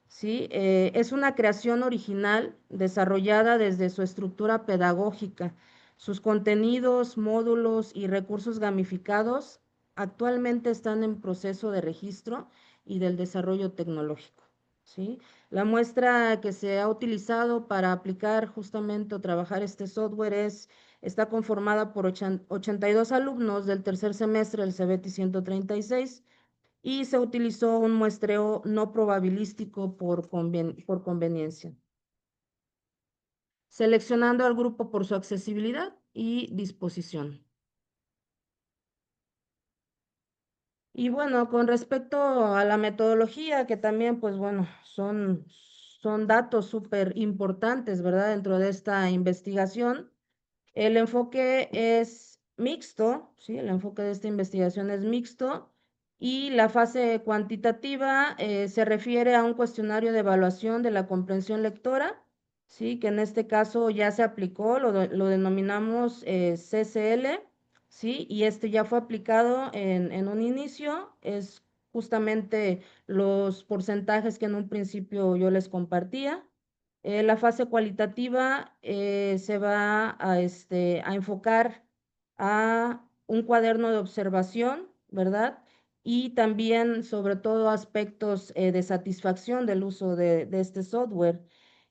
¿Sí? Es una creación original desarrollada desde su estructura pedagógica. Sus contenidos, módulos y recursos gamificados actualmente están en proceso de registro y del desarrollo tecnológico. ¿Sí? La muestra que se ha utilizado para aplicar justamente o trabajar este software está conformada por 82 alumnos del tercer semestre del CBT 136 y se utilizó un muestreo no probabilístico por conveniencia, seleccionando al grupo por su accesibilidad y disposición. Y bueno, con respecto a la metodología, que también, pues bueno, son datos súper importantes, ¿verdad? Dentro de esta investigación. El enfoque es mixto, ¿sí? El enfoque de esta investigación es mixto y la fase cuantitativa se refiere a un cuestionario de evaluación de la comprensión lectora, ¿sí? Que en este caso ya se aplicó, lo denominamos CCL, ¿sí? Y este ya fue aplicado en un inicio, es justamente los porcentajes que en un principio yo les compartía. La fase cualitativa se va a enfocar a un cuaderno de observación, ¿verdad? Y también, sobre todo, aspectos de satisfacción del uso de este software.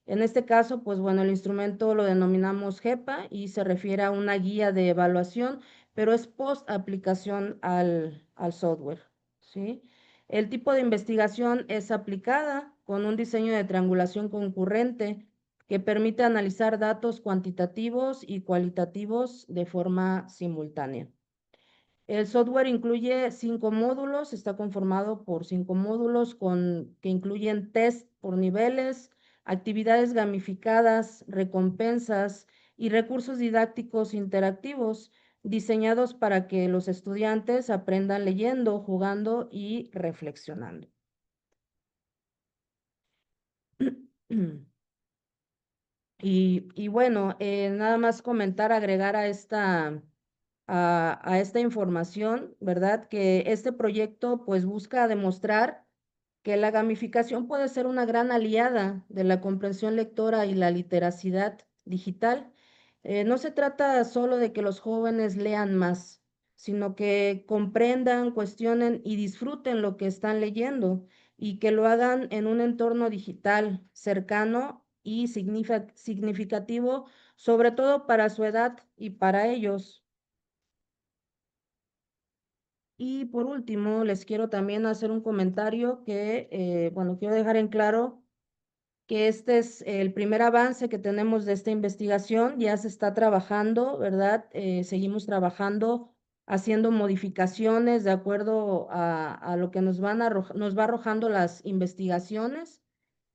En este caso, pues bueno, el instrumento lo denominamos GEPA y se refiere a una guía de evaluación, pero es post aplicación al software, ¿sí? El tipo de investigación es aplicada con un diseño de triangulación concurrente que permite analizar datos cuantitativos y cualitativos de forma simultánea. El software incluye 5 módulos, está conformado por 5 módulos que incluyen test por niveles, actividades gamificadas, recompensas y recursos didácticos interactivos diseñados para que los estudiantes aprendan leyendo, jugando y reflexionando. Y bueno, nada más comentar, agregar a esta información, ¿verdad? Que este proyecto pues busca demostrar que la gamificación puede ser una gran aliada de la comprensión lectora y la literacidad digital. No se trata solo de que los jóvenes lean más, sino que comprendan, cuestionen y disfruten lo que están leyendo y que lo hagan en un entorno digital cercano y significativo, sobre todo para su edad y para ellos. Y por último, les quiero también hacer un comentario que, bueno, quiero dejar en claro que este es el primer avance que tenemos de esta investigación. Ya se está trabajando, ¿verdad? Seguimos trabajando, haciendo modificaciones de acuerdo a lo que nos va arrojando las investigaciones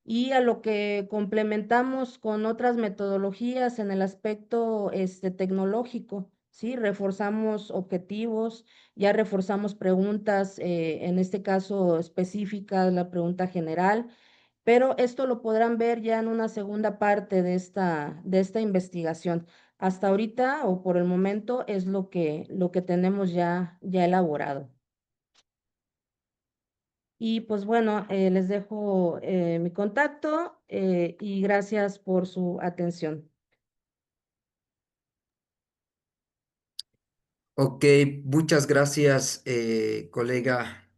y a lo que complementamos con otras metodologías en el aspecto tecnológico, ¿sí? Reforzamos objetivos, ya reforzamos preguntas, en este caso específicas, la pregunta general, pero esto lo podrán ver ya en una segunda parte de esta investigación. Hasta ahorita o por el momento es lo que tenemos ya elaborado. Y pues bueno, les dejo mi contacto y gracias por su atención. Ok, muchas gracias, colega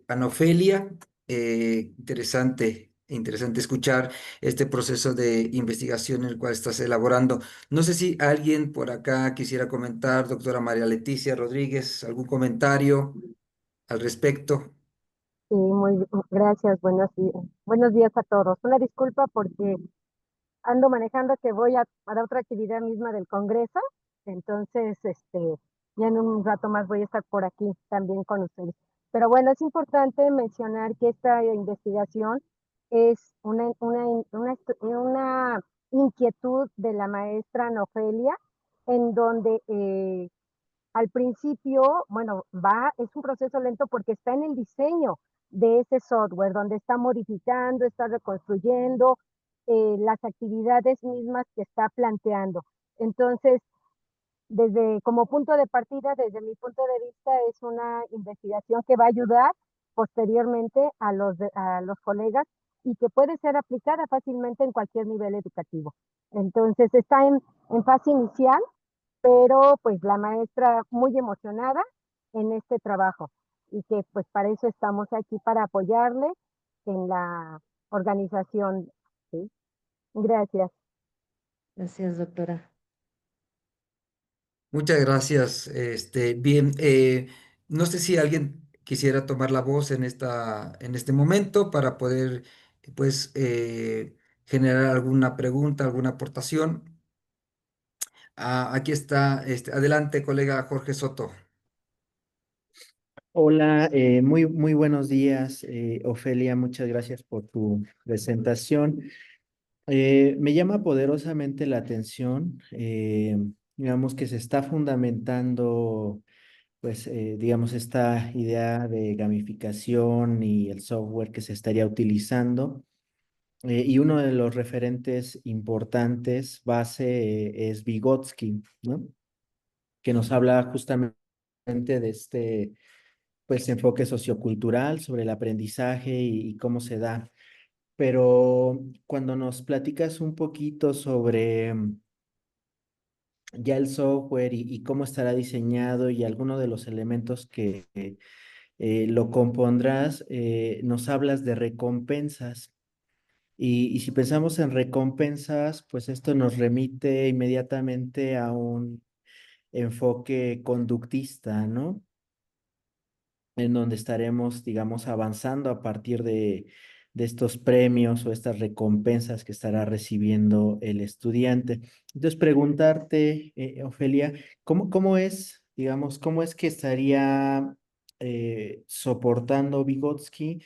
Ana Ofelia. Interesante escuchar este proceso de investigación en el cual estás elaborando. No sé si alguien por acá quisiera comentar, doctora María Leticia Rodríguez, algún comentario al respecto. Sí, gracias, buenos días a todos. Una disculpa porque ando manejando que voy a la otra actividad misma del Congreso, entonces, ya en un rato más voy a estar por aquí también con ustedes. Pero bueno, es importante mencionar que esta investigación es una inquietud de la maestra Nofelia, en donde al principio, bueno, es un proceso lento porque está en el diseño de ese software, donde está modificando, está reconstruyendo las actividades mismas que está planteando. Entonces, como punto de partida, desde mi punto de vista, es una investigación que va a ayudar posteriormente a los colegas y que puede ser aplicada fácilmente en cualquier nivel educativo. Entonces, está en fase inicial, pero pues la maestra muy emocionada en este trabajo y que pues para eso estamos aquí, para apoyarle en la organización. ¿Sí? Gracias. Gracias, doctora. Muchas gracias. Bien, no sé si alguien quisiera tomar la voz en este momento para poder, pues, generar alguna pregunta, alguna aportación. Aquí está, adelante, colega Jorge Soto. Hola, muy buenos días, Ofelia, muchas gracias por tu presentación. Me llama poderosamente la atención, digamos que se está fundamentando, pues, digamos, esta idea de gamificación y el software que se estaría utilizando. Y uno de los referentes importantes, base, es Vygotsky, ¿no? Que nos habla justamente de este pues enfoque sociocultural sobre el aprendizaje y cómo se da. Pero cuando nos platicas un poquito sobre ya el software y cómo estará diseñado y algunos de los elementos que lo compondrás, nos hablas de recompensas. Y si pensamos en recompensas, pues esto nos remite inmediatamente a un enfoque conductista, ¿no? En donde estaremos, digamos, avanzando a partir de estos premios o estas recompensas que estará recibiendo el estudiante. Entonces, preguntarte, Ofelia, ¿cómo es, digamos, cómo es que estaría soportando Vygotsky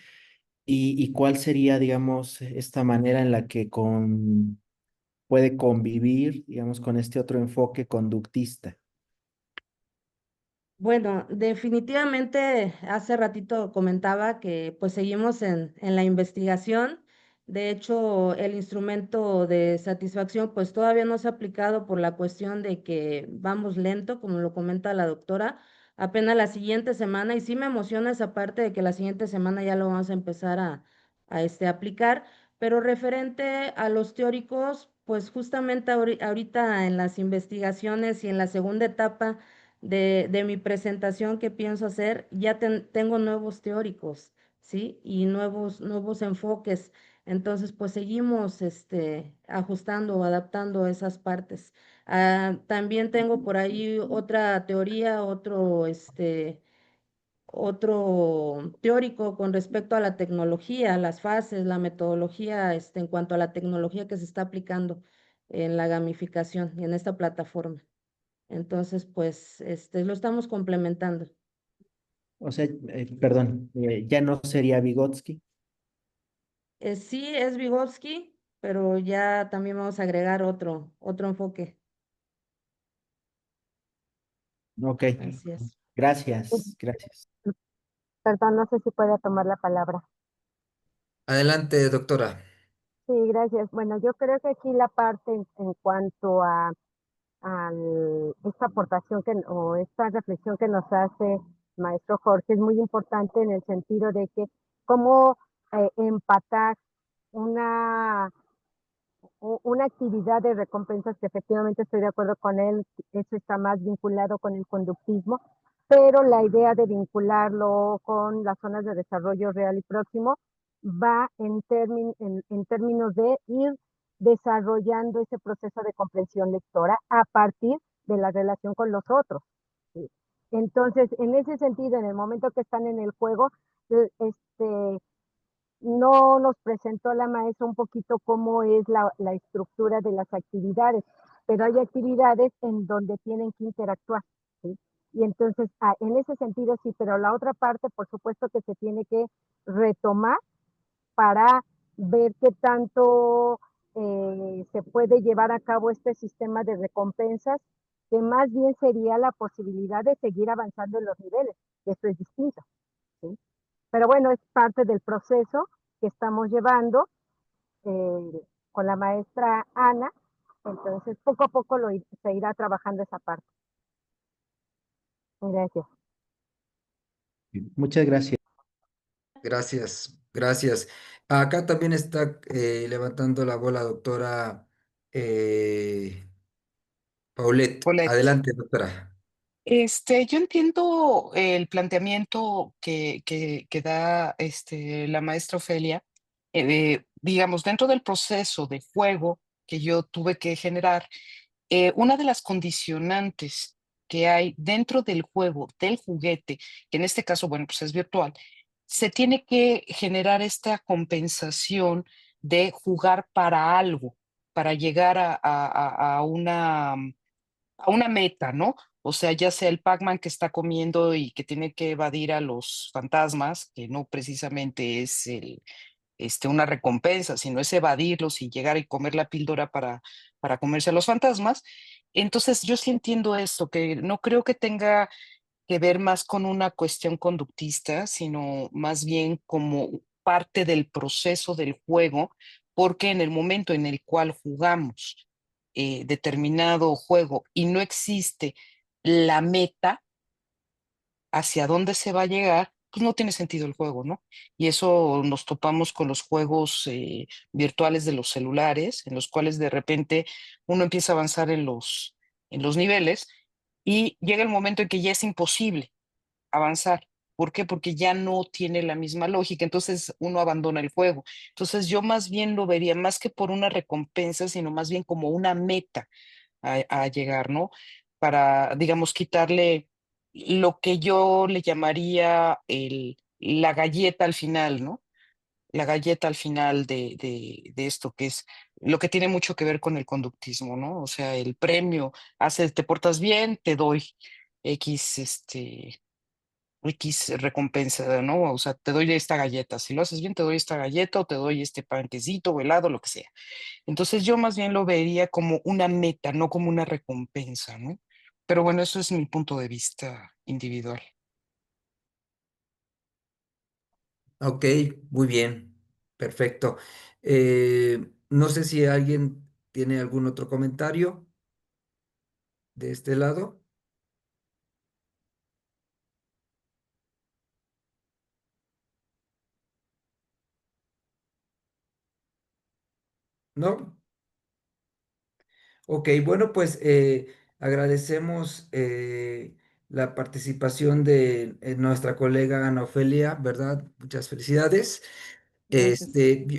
y cuál sería, digamos, esta manera en la que puede convivir, digamos, con este otro enfoque conductista? Bueno, definitivamente hace ratito comentaba que pues seguimos en la investigación. De hecho, el instrumento de satisfacción pues todavía no se ha aplicado por la cuestión de que vamos lento, como lo comenta la doctora, apenas la siguiente semana, y sí me emociona esa parte de que la siguiente semana ya lo vamos a empezar a aplicar, pero referente a los teóricos, pues justamente ahorita en las investigaciones y en la segunda etapa de mi presentación que pienso hacer, ya tengo nuevos teóricos, ¿sí? Y nuevos enfoques. Entonces, pues seguimos ajustando o adaptando esas partes. También tengo por ahí otra teoría, otro teórico con respecto a la tecnología, las fases, la metodología, en cuanto a la tecnología que se está aplicando en la gamificación y en esta plataforma. Entonces, pues, lo estamos complementando. O sea, perdón, ya no sería Vygotsky. Sí, es Vygotsky, pero ya también vamos a agregar otro enfoque. Ok, Así es. gracias, gracias. Perdón, no sé si pueda tomar la palabra. Adelante, doctora. Sí, gracias. Bueno, yo creo que aquí la parte en cuanto a esta aportación o esta reflexión que nos hace maestro Jorge es muy importante en el sentido de que cómo empatar una, una actividad de recompensas que efectivamente estoy de acuerdo con él, eso está más vinculado con el conductismo, pero la idea de vincularlo con las zonas de desarrollo real y próximo va en términos de ir desarrollando ese proceso de comprensión lectora a partir de la relación con los otros. ¿Sí? Entonces, en ese sentido, en el momento que están en el juego, no nos presentó la maestra un poquito cómo es la estructura de las actividades, pero hay actividades en donde tienen que interactuar, ¿sí? Y entonces, en ese sentido sí, pero la otra parte, por supuesto que se tiene que retomar para ver qué tanto se puede llevar a cabo este sistema de recompensas, que más bien sería la posibilidad de seguir avanzando en los niveles, que eso es distinto, ¿sí? Pero bueno, es parte del proceso que estamos llevando con la maestra Ana, entonces poco a poco se irá trabajando esa parte. Gracias. Muchas gracias. Gracias, gracias. Acá también está levantando la bola, doctora Paulette. Paulette. Adelante, doctora. Yo entiendo el planteamiento que da la maestra Ofelia, digamos, dentro del proceso de juego que yo tuve que generar, una de las condicionantes que hay dentro del juego, del juguete, que en este caso, bueno, pues es virtual, se tiene que generar esta compensación de jugar para algo, para llegar a una meta, ¿no? O sea, ya sea el Pac-Man que está comiendo y que tiene que evadir a los fantasmas, que no precisamente es una recompensa, sino es evadirlos y llegar y comer la píldora para comerse a los fantasmas. Entonces, yo sí entiendo esto, que no creo que tenga que ver más con una cuestión conductista, sino más bien como parte del proceso del juego, porque en el momento en el cual jugamos determinado juego y no existe la meta hacia dónde se va a llegar, pues no tiene sentido el juego, ¿no? Y eso nos topamos con los juegos virtuales de los celulares, en los cuales de repente uno empieza a avanzar en los niveles y llega el momento en que ya es imposible avanzar. ¿Por qué? Porque ya no tiene la misma lógica, entonces uno abandona el juego. Entonces yo más bien lo vería más que por una recompensa, sino más bien como una meta a llegar, ¿no? Para, digamos, quitarle lo que yo le llamaría la galleta al final, ¿no? La galleta al final de esto, que es lo que tiene mucho que ver con el conductismo, ¿no? O sea, el premio, te portas bien, te doy X, X recompensa, ¿no? O sea, te doy esta galleta. Si lo haces bien, te doy esta galleta o te doy este panquecito o helado, lo que sea. Entonces yo más bien lo vería como una meta, no como una recompensa, ¿no? Pero bueno, eso es mi punto de vista individual. Ok, muy bien, perfecto. No sé si alguien tiene algún otro comentario de este lado. ¿No? Ok, bueno, pues agradecemos la participación de nuestra colega Ana Ofelia, ¿verdad? Muchas felicidades. Gracias.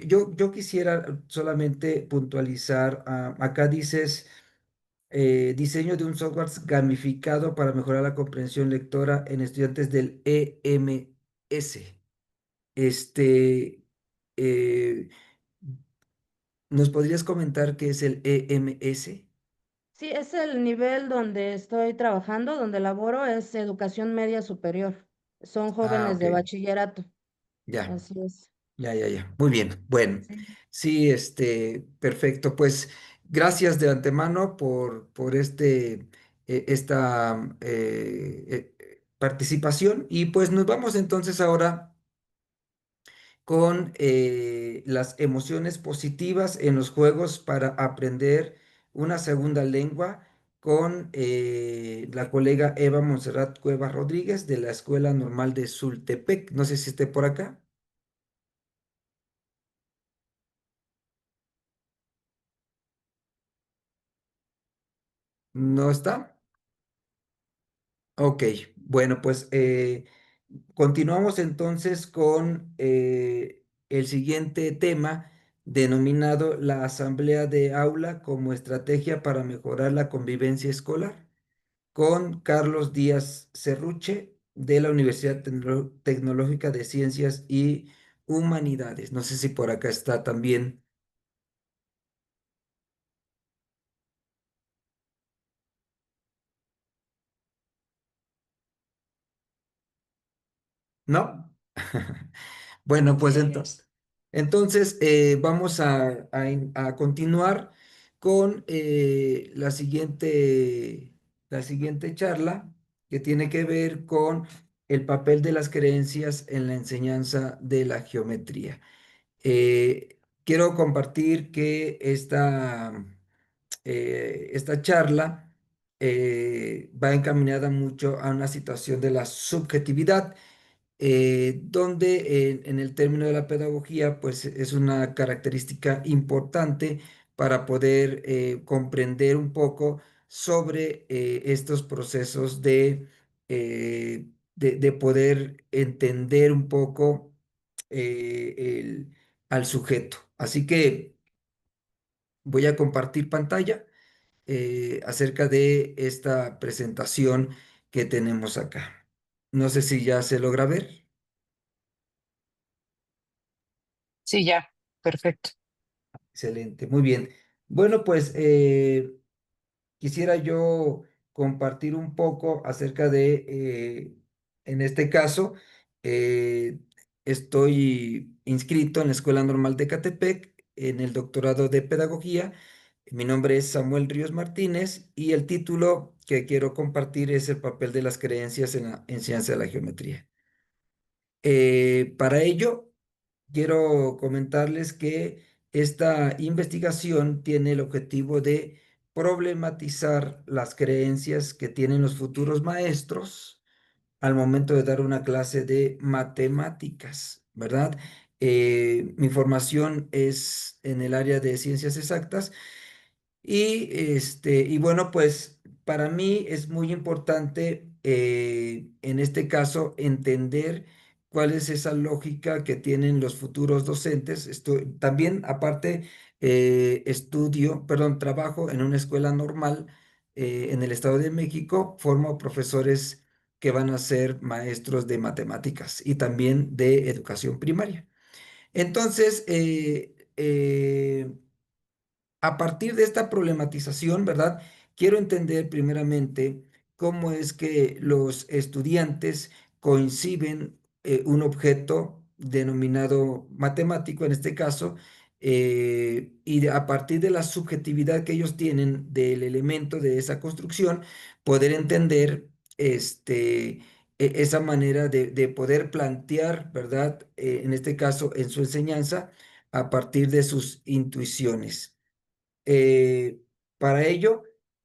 Yo quisiera solamente puntualizar, acá dices diseño de un software gamificado para mejorar la comprensión lectora en estudiantes del EMS. Este, eh, ¿Nos podrías comentar qué es el EMS? Sí, es el nivel donde estoy trabajando, donde laboro, es educación media superior. Son Ah, jóvenes ok, de bachillerato, ya. así es. Ya. Muy bien. Bueno, Sí. sí, perfecto. Pues gracias de antemano por esta participación. Y pues nos vamos entonces ahora con las emociones positivas en los juegos para aprender una segunda lengua con la colega Eva Monserrat Cuevas Rodríguez de la Escuela Normal de Sultepec. No sé si esté por acá. ¿No está? Ok, bueno, pues continuamos entonces con el siguiente tema denominado la asamblea de aula como estrategia para mejorar la convivencia escolar con Carlos Díaz Cerruche de la Universidad Tecnológica de Ciencias y Humanidades. No sé si por acá está también. ¿No? Bueno, pues entonces vamos a continuar con la siguiente charla que tiene que ver con el papel de las creencias en la enseñanza de la geometría. Quiero compartir que esta charla va encaminada mucho a una situación de la subjetividad donde en el término de la pedagogía, pues es una característica importante para poder comprender un poco sobre estos procesos de poder entender un poco al sujeto. Así que voy a compartir pantalla acerca de esta presentación que tenemos acá. No sé si ya se logra ver. Sí, ya, perfecto. Excelente, muy bien. Bueno, pues quisiera yo compartir un poco acerca en este caso, eh, estoy inscrito en la Escuela Normal de Catepec en el doctorado de Pedagogía. Mi nombre es Samuel Ríos Martínez y el título que quiero compartir es el papel de las creencias en la enseñanza de la geometría. Para ello, quiero comentarles que esta investigación tiene el objetivo de problematizar las creencias que tienen los futuros maestros al momento de dar una clase de matemáticas, ¿verdad? Mi formación es en el área de ciencias exactas y bueno, pues para mí es muy importante en este caso, entender cuál es esa lógica que tienen los futuros docentes. También, aparte, trabajo en una escuela normal en el Estado de México, formo profesores que van a ser maestros de matemáticas y también de educación primaria. Entonces, a partir de esta problematización, ¿verdad? Quiero entender primeramente cómo es que los estudiantes coinciden un objeto denominado matemático, en este caso, a partir de la subjetividad que ellos tienen del elemento de esa construcción, poder entender esa manera de poder plantear, ¿verdad? En este caso, en su enseñanza, a partir de sus intuiciones. Eh, para ello,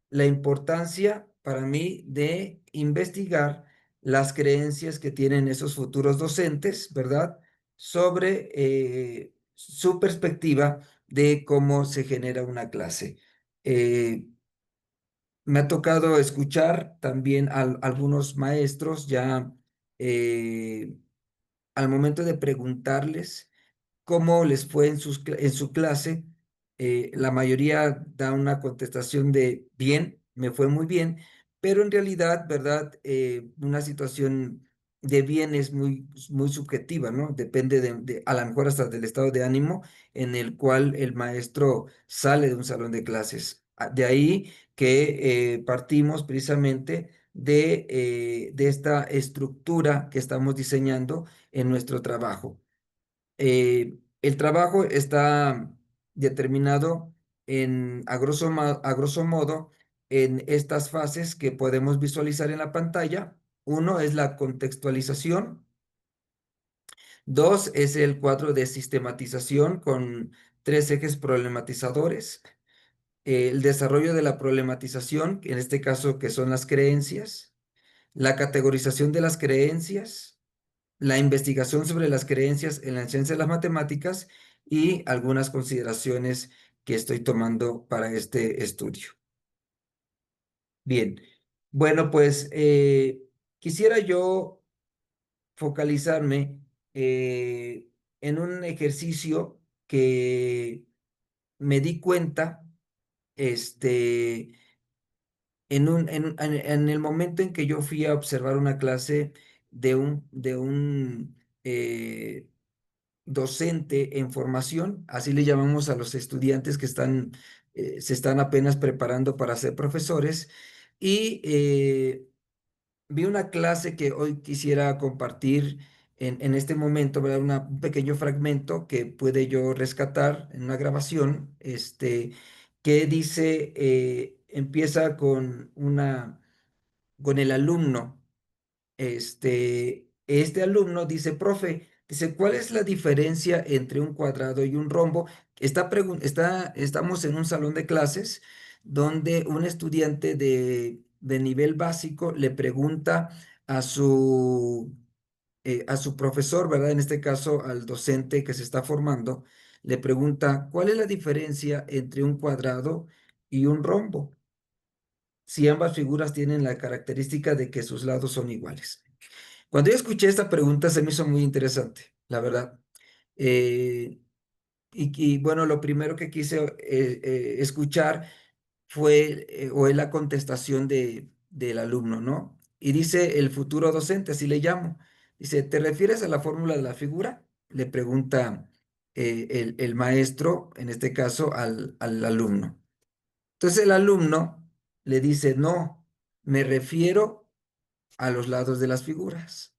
la importancia para mí de investigar las creencias que tienen esos futuros docentes, ¿verdad? Sobre su perspectiva de cómo se genera una clase. Eh, Me ha tocado escuchar también a algunos maestros ya eh, al momento de preguntarles cómo les fue en su clase. La mayoría da una contestación de bien, me fue muy bien, pero en realidad, ¿verdad? Una situación de bien es muy subjetiva, ¿no? Depende a lo mejor hasta del estado de ánimo en el cual el maestro sale de un salón de clases. De ahí que partimos precisamente de esta estructura que estamos diseñando en nuestro trabajo. El trabajo está determinado a grosso modo en estas fases que podemos visualizar en la pantalla. Uno es la contextualización. Dos es el cuadro de sistematización con tres ejes problematizadores. El desarrollo de la problematización, en este caso que son las creencias. La categorización de las creencias, la investigación sobre las creencias en la ciencia de las matemáticas y algunas consideraciones que estoy tomando para este estudio. Bien, bueno, pues quisiera yo focalizarme en un ejercicio que me di cuenta este, en el momento en que yo fui a observar una clase de un docente en formación, así le llamamos a los estudiantes que se están apenas preparando para ser profesores, y vi una clase que hoy quisiera compartir en este momento, ¿verdad? Un pequeño fragmento que puede yo rescatar en una grabación, que dice, empieza con el alumno. Este alumno dice, profe, dice, ¿cuál es la diferencia entre un cuadrado y un rombo? Estamos en un salón de clases donde un estudiante de nivel básico le pregunta a a su profesor, ¿verdad? En este caso, al docente que se está formando, le pregunta, ¿cuál es la diferencia entre un cuadrado y un rombo? Si ambas figuras tienen la característica de que sus lados son iguales. Cuando yo escuché esta pregunta se me hizo muy interesante, la verdad. Eh, bueno, lo primero que quise escuchar o es la contestación del alumno, ¿no? Y dice el futuro docente, así le llamo. Dice, ¿te refieres a la fórmula de la figura? Le pregunta el maestro, en este caso, al alumno. Entonces el alumno le dice, no, me refiero a los lados de las figuras.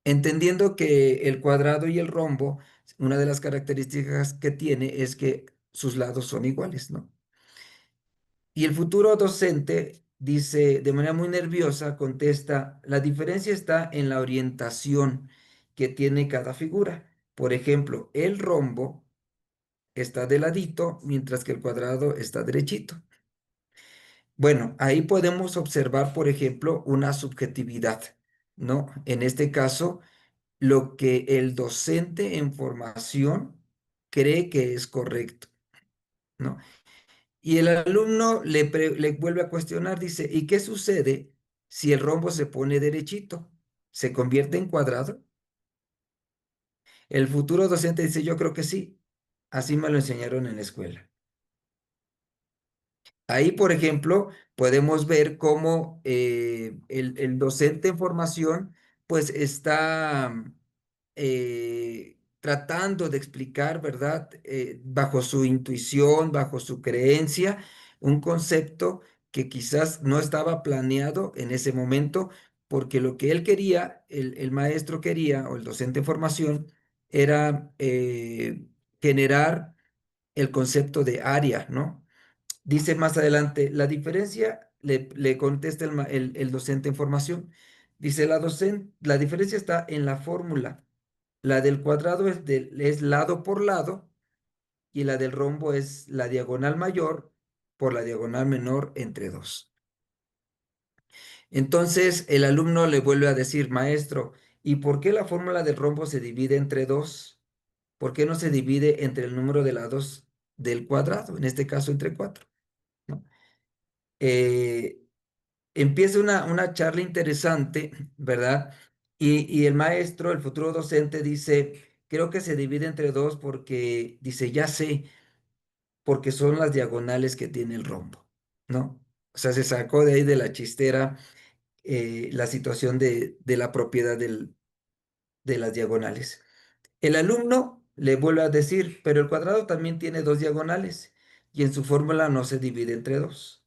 Entendiendo que el cuadrado y el rombo, una de las características que tiene es que sus lados son iguales, ¿no? Y el futuro docente dice, de manera muy nerviosa, contesta, la diferencia está en la orientación que tiene cada figura. Por ejemplo, el rombo está de ladito, mientras que el cuadrado está derechito. Bueno, ahí podemos observar, por ejemplo, una subjetividad, ¿no? En este caso, lo que el docente en formación cree que es correcto, ¿no? Y el alumno le vuelve a cuestionar, dice, ¿y qué sucede si el rombo se pone derechito, ¿se convierte en cuadrado? El futuro docente dice, yo creo que sí. Así me lo enseñaron en la escuela. Ahí, por ejemplo, podemos ver cómo el docente en formación, pues está tratando de explicar, ¿verdad? Bajo su intuición, bajo su creencia, un concepto que quizás no estaba planeado en ese momento, porque lo que él quería, el maestro quería, o el docente en formación, era generar el concepto de área, ¿no? Dice más adelante, la diferencia, le contesta el docente en formación, dice, la diferencia está en la fórmula. La del cuadrado es lado por lado y la del rombo es la diagonal mayor por la diagonal menor entre dos. Entonces el alumno le vuelve a decir, maestro, ¿y por qué la fórmula del rombo se divide entre dos? ¿Por qué no se divide entre el número de lados del cuadrado? En este caso entre cuatro, ¿no? Eh, Empieza una charla interesante, ¿verdad? Y el maestro, el futuro docente, dice, creo que se divide entre dos porque, dice, ya sé, porque son las diagonales que tiene el rombo, ¿no? O sea, se sacó de ahí de la chistera la situación de la propiedad de las diagonales. El alumno le vuelve a decir, pero el cuadrado también tiene dos diagonales y en su fórmula no se divide entre dos.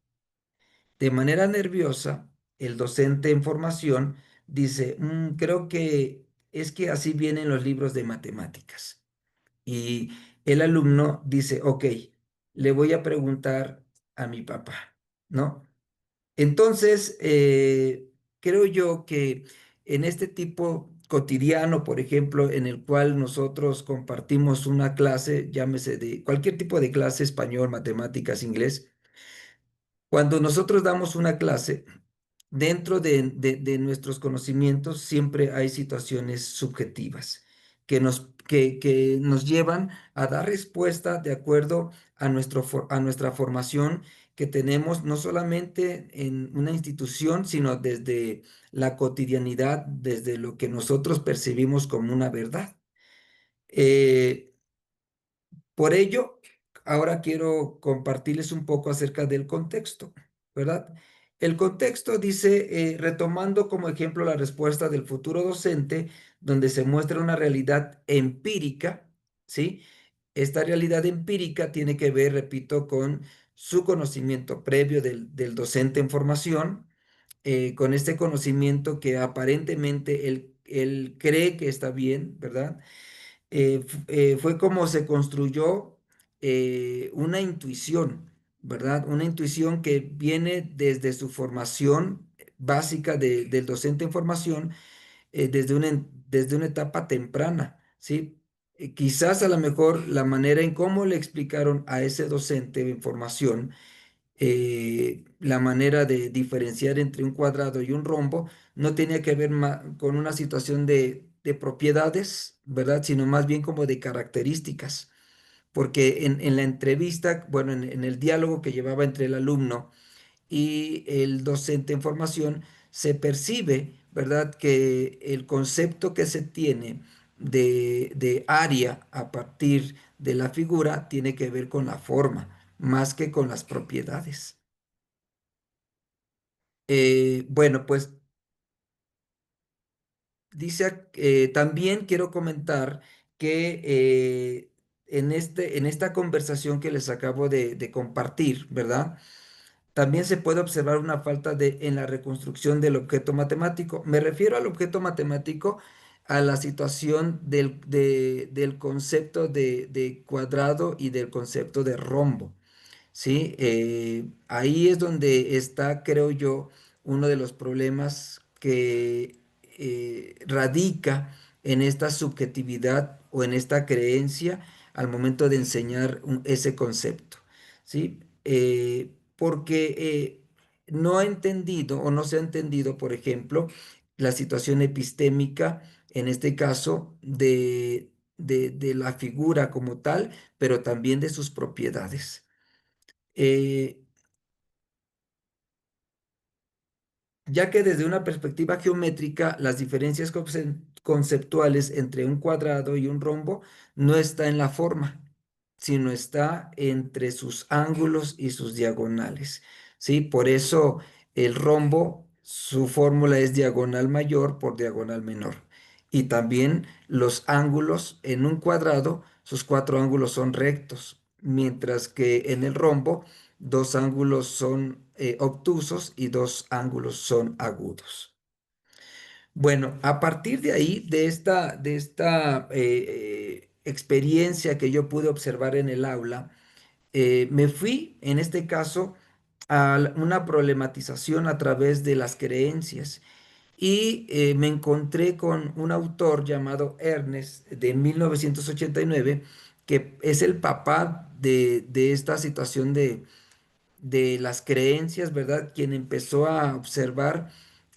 De manera nerviosa, el docente en formación dice, creo que es que así vienen los libros de matemáticas. Y el alumno dice, ok, le voy a preguntar a mi papá, ¿no? Entonces, creo yo que en este tipo cotidiano, por ejemplo, en el cual nosotros compartimos una clase, llámese de cualquier tipo de clase, español, matemáticas, inglés, cuando nosotros damos una clase, dentro de nuestros conocimientos siempre hay situaciones subjetivas que nos llevan a dar respuesta de acuerdo a, a nuestra formación que tenemos no solamente en una institución, sino desde la cotidianidad, desde lo que nosotros percibimos como una verdad. Eh, por ello, ahora quiero compartirles un poco acerca del contexto, ¿verdad? El contexto dice, retomando como ejemplo la respuesta del futuro docente, donde se muestra una realidad empírica, ¿sí? Esta realidad empírica tiene que ver, repito, con su conocimiento previo del docente en formación, con este conocimiento que aparentemente él cree que está bien, ¿verdad? Fue como se construyó una intuición, ¿verdad? Una intuición que viene desde su formación básica del docente en formación, desde una etapa temprana, ¿sí? Quizás a lo mejor la manera en cómo le explicaron a ese docente en formación la manera de diferenciar entre un cuadrado y un rombo no tenía que ver con una situación de propiedades, ¿verdad? Sino más bien como de características. Porque en la entrevista, bueno, en el diálogo que llevaba entre el alumno y el docente en formación, se percibe, ¿verdad? Que el concepto que se tiene de área a partir de la figura tiene que ver con la forma, más que con las propiedades. Bueno, pues dice, también quiero comentar que en esta conversación que les acabo de compartir, ¿verdad? También se puede observar una falta en la reconstrucción del objeto matemático. Me refiero al objeto matemático a la situación del concepto de cuadrado y del concepto de rombo. ¿Sí? Ahí es donde está, creo yo, uno de los problemas que radica en esta subjetividad o en esta creencia al momento de enseñar ese concepto, ¿sí? Porque no ha entendido o no se ha entendido, por ejemplo, la situación epistémica, en este caso, de la figura como tal, pero también de sus propiedades. Eh, ya que desde una perspectiva geométrica las diferencias conceptuales entre un cuadrado y un rombo no está en la forma, sino está entre sus ángulos y sus diagonales, ¿sí? Por eso el rombo, su fórmula es diagonal mayor por diagonal menor. Y también los ángulos en un cuadrado, sus cuatro ángulos son rectos, mientras que en el rombo dos ángulos son obtusos y dos ángulos son agudos. Bueno, a partir de ahí, de esta experiencia que yo pude observar en el aula, me fui, en este caso, a una problematización a través de las creencias y me encontré con un autor llamado Ernest de 1989, que es el papá de esta situación de las creencias, ¿verdad? Quien empezó a observar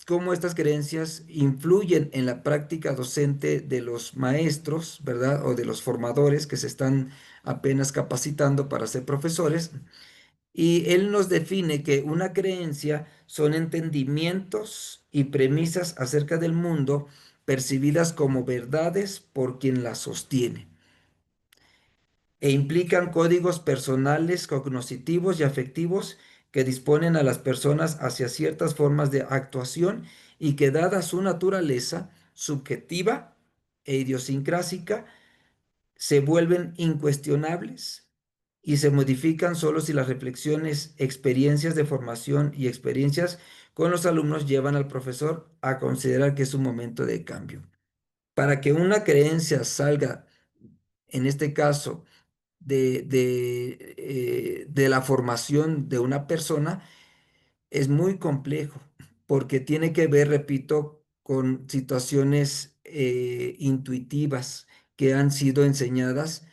cómo estas creencias influyen en la práctica docente de los maestros, ¿verdad? O de los formadores que se están apenas capacitando para ser profesores. Y él nos define que una creencia son entendimientos y premisas acerca del mundo percibidas como verdades por quien las sostiene e implican códigos personales, cognitivos y afectivos que disponen a las personas hacia ciertas formas de actuación y que dada su naturaleza subjetiva e idiosincrásica, se vuelven incuestionables y se modifican solo si las reflexiones, experiencias de formación y experiencias con los alumnos llevan al profesor a considerar que es un momento de cambio. Para que una creencia salga, en este caso, de la formación de una persona, es muy complejo, porque tiene que ver, repito, con situaciones intuitivas que han sido enseñadas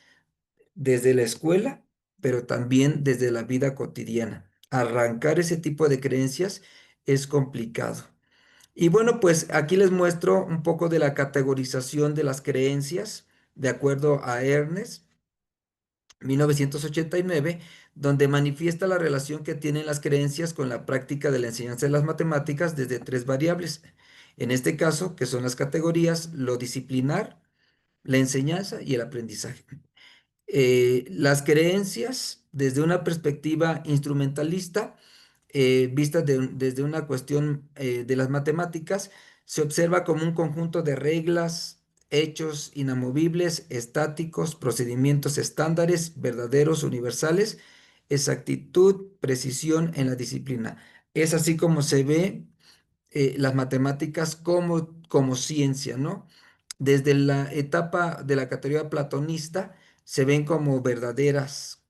desde la escuela, pero también desde la vida cotidiana. Arrancar ese tipo de creencias es complicado. Y bueno, pues aquí les muestro un poco de la categorización de las creencias, de acuerdo a Ernest, 1989, donde manifiesta la relación que tienen las creencias con la práctica de la enseñanza de las matemáticas desde tres variables. En este caso, que son las categorías, lo disciplinar, la enseñanza y el aprendizaje. Las creencias desde una perspectiva instrumentalista, vista desde una cuestión de las matemáticas, se observa como un conjunto de reglas, hechos inamovibles, estáticos, procedimientos estándares, verdaderos, universales, exactitud, precisión en la disciplina. Es así como se ve las matemáticas como ciencia, ¿no? Desde la etapa de la categoría platonista se ven como verdaderas,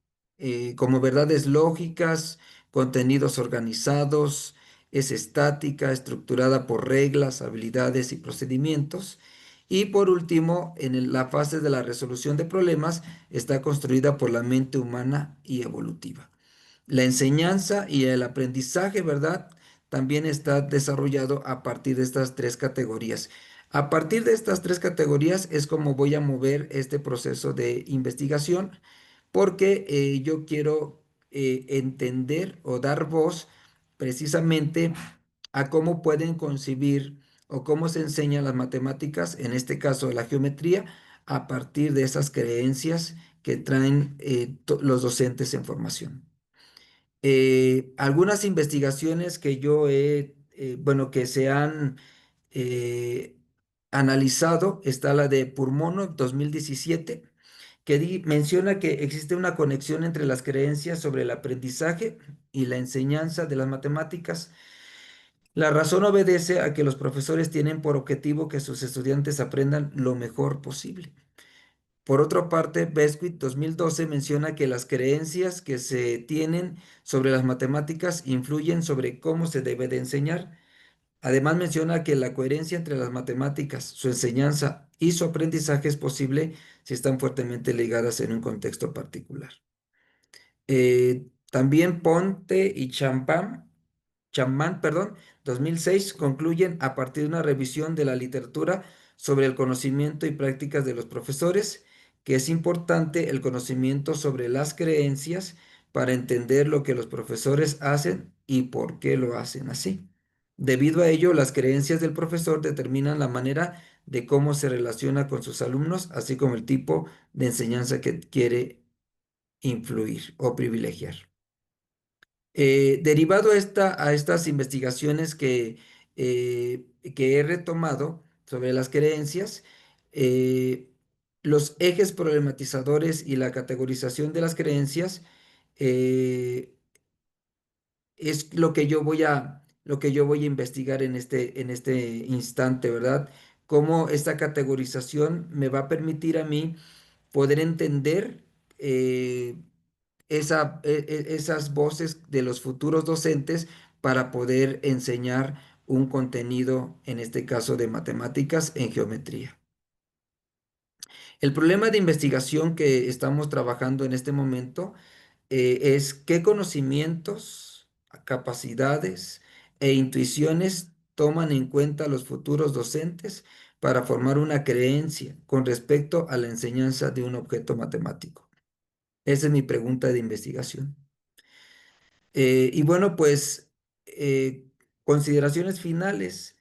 como verdades lógicas, contenidos organizados, es estática, estructurada por reglas, habilidades y procedimientos. Y por último, la fase de la resolución de problemas está construida por la mente humana y evolutiva. La enseñanza y el aprendizaje, ¿verdad? También está desarrollado a partir de estas tres categorías. A partir de estas tres categorías es como voy a mover este proceso de investigación, porque yo quiero entender o dar voz precisamente a cómo pueden concebir o cómo se enseñan las matemáticas, en este caso la geometría, a partir de esas creencias que traen los docentes en formación. Algunas investigaciones que yo bueno, que se han eh, analizado, está la de Purmono 2017, que menciona que existe una conexión entre las creencias sobre el aprendizaje y la enseñanza de las matemáticas. La razón obedece a que los profesores tienen por objetivo que sus estudiantes aprendan lo mejor posible. Por otra parte, Besquit 2012 menciona que las creencias que se tienen sobre las matemáticas influyen sobre cómo se debe de enseñar. Además menciona que la coherencia entre las matemáticas, su enseñanza y su aprendizaje es posible si están fuertemente ligadas en un contexto particular. También Ponte y Chapman, perdón, 2006 concluyen a partir de una revisión de la literatura sobre el conocimiento y prácticas de los profesores, que es importante el conocimiento sobre las creencias para entender lo que los profesores hacen y por qué lo hacen así. Debido a ello, las creencias del profesor determinan la manera de cómo se relaciona con sus alumnos, así como el tipo de enseñanza que quiere influir o privilegiar. Derivado a estas investigaciones que he retomado sobre las creencias, eh, los ejes problematizadores y la categorización de las creencias eh, es lo que yo voy a investigar en este instante, ¿verdad? Cómo esta categorización me va a permitir a mí poder entender eh, esas voces de los futuros docentes para poder enseñar un contenido, en este caso de matemáticas, en geometría. El problema de investigación que estamos trabajando en este momento es qué conocimientos, capacidades e intuiciones toman en cuenta los futuros docentes para formar una creencia con respecto a la enseñanza de un objeto matemático. Esa es mi pregunta de investigación. Y bueno, pues consideraciones finales.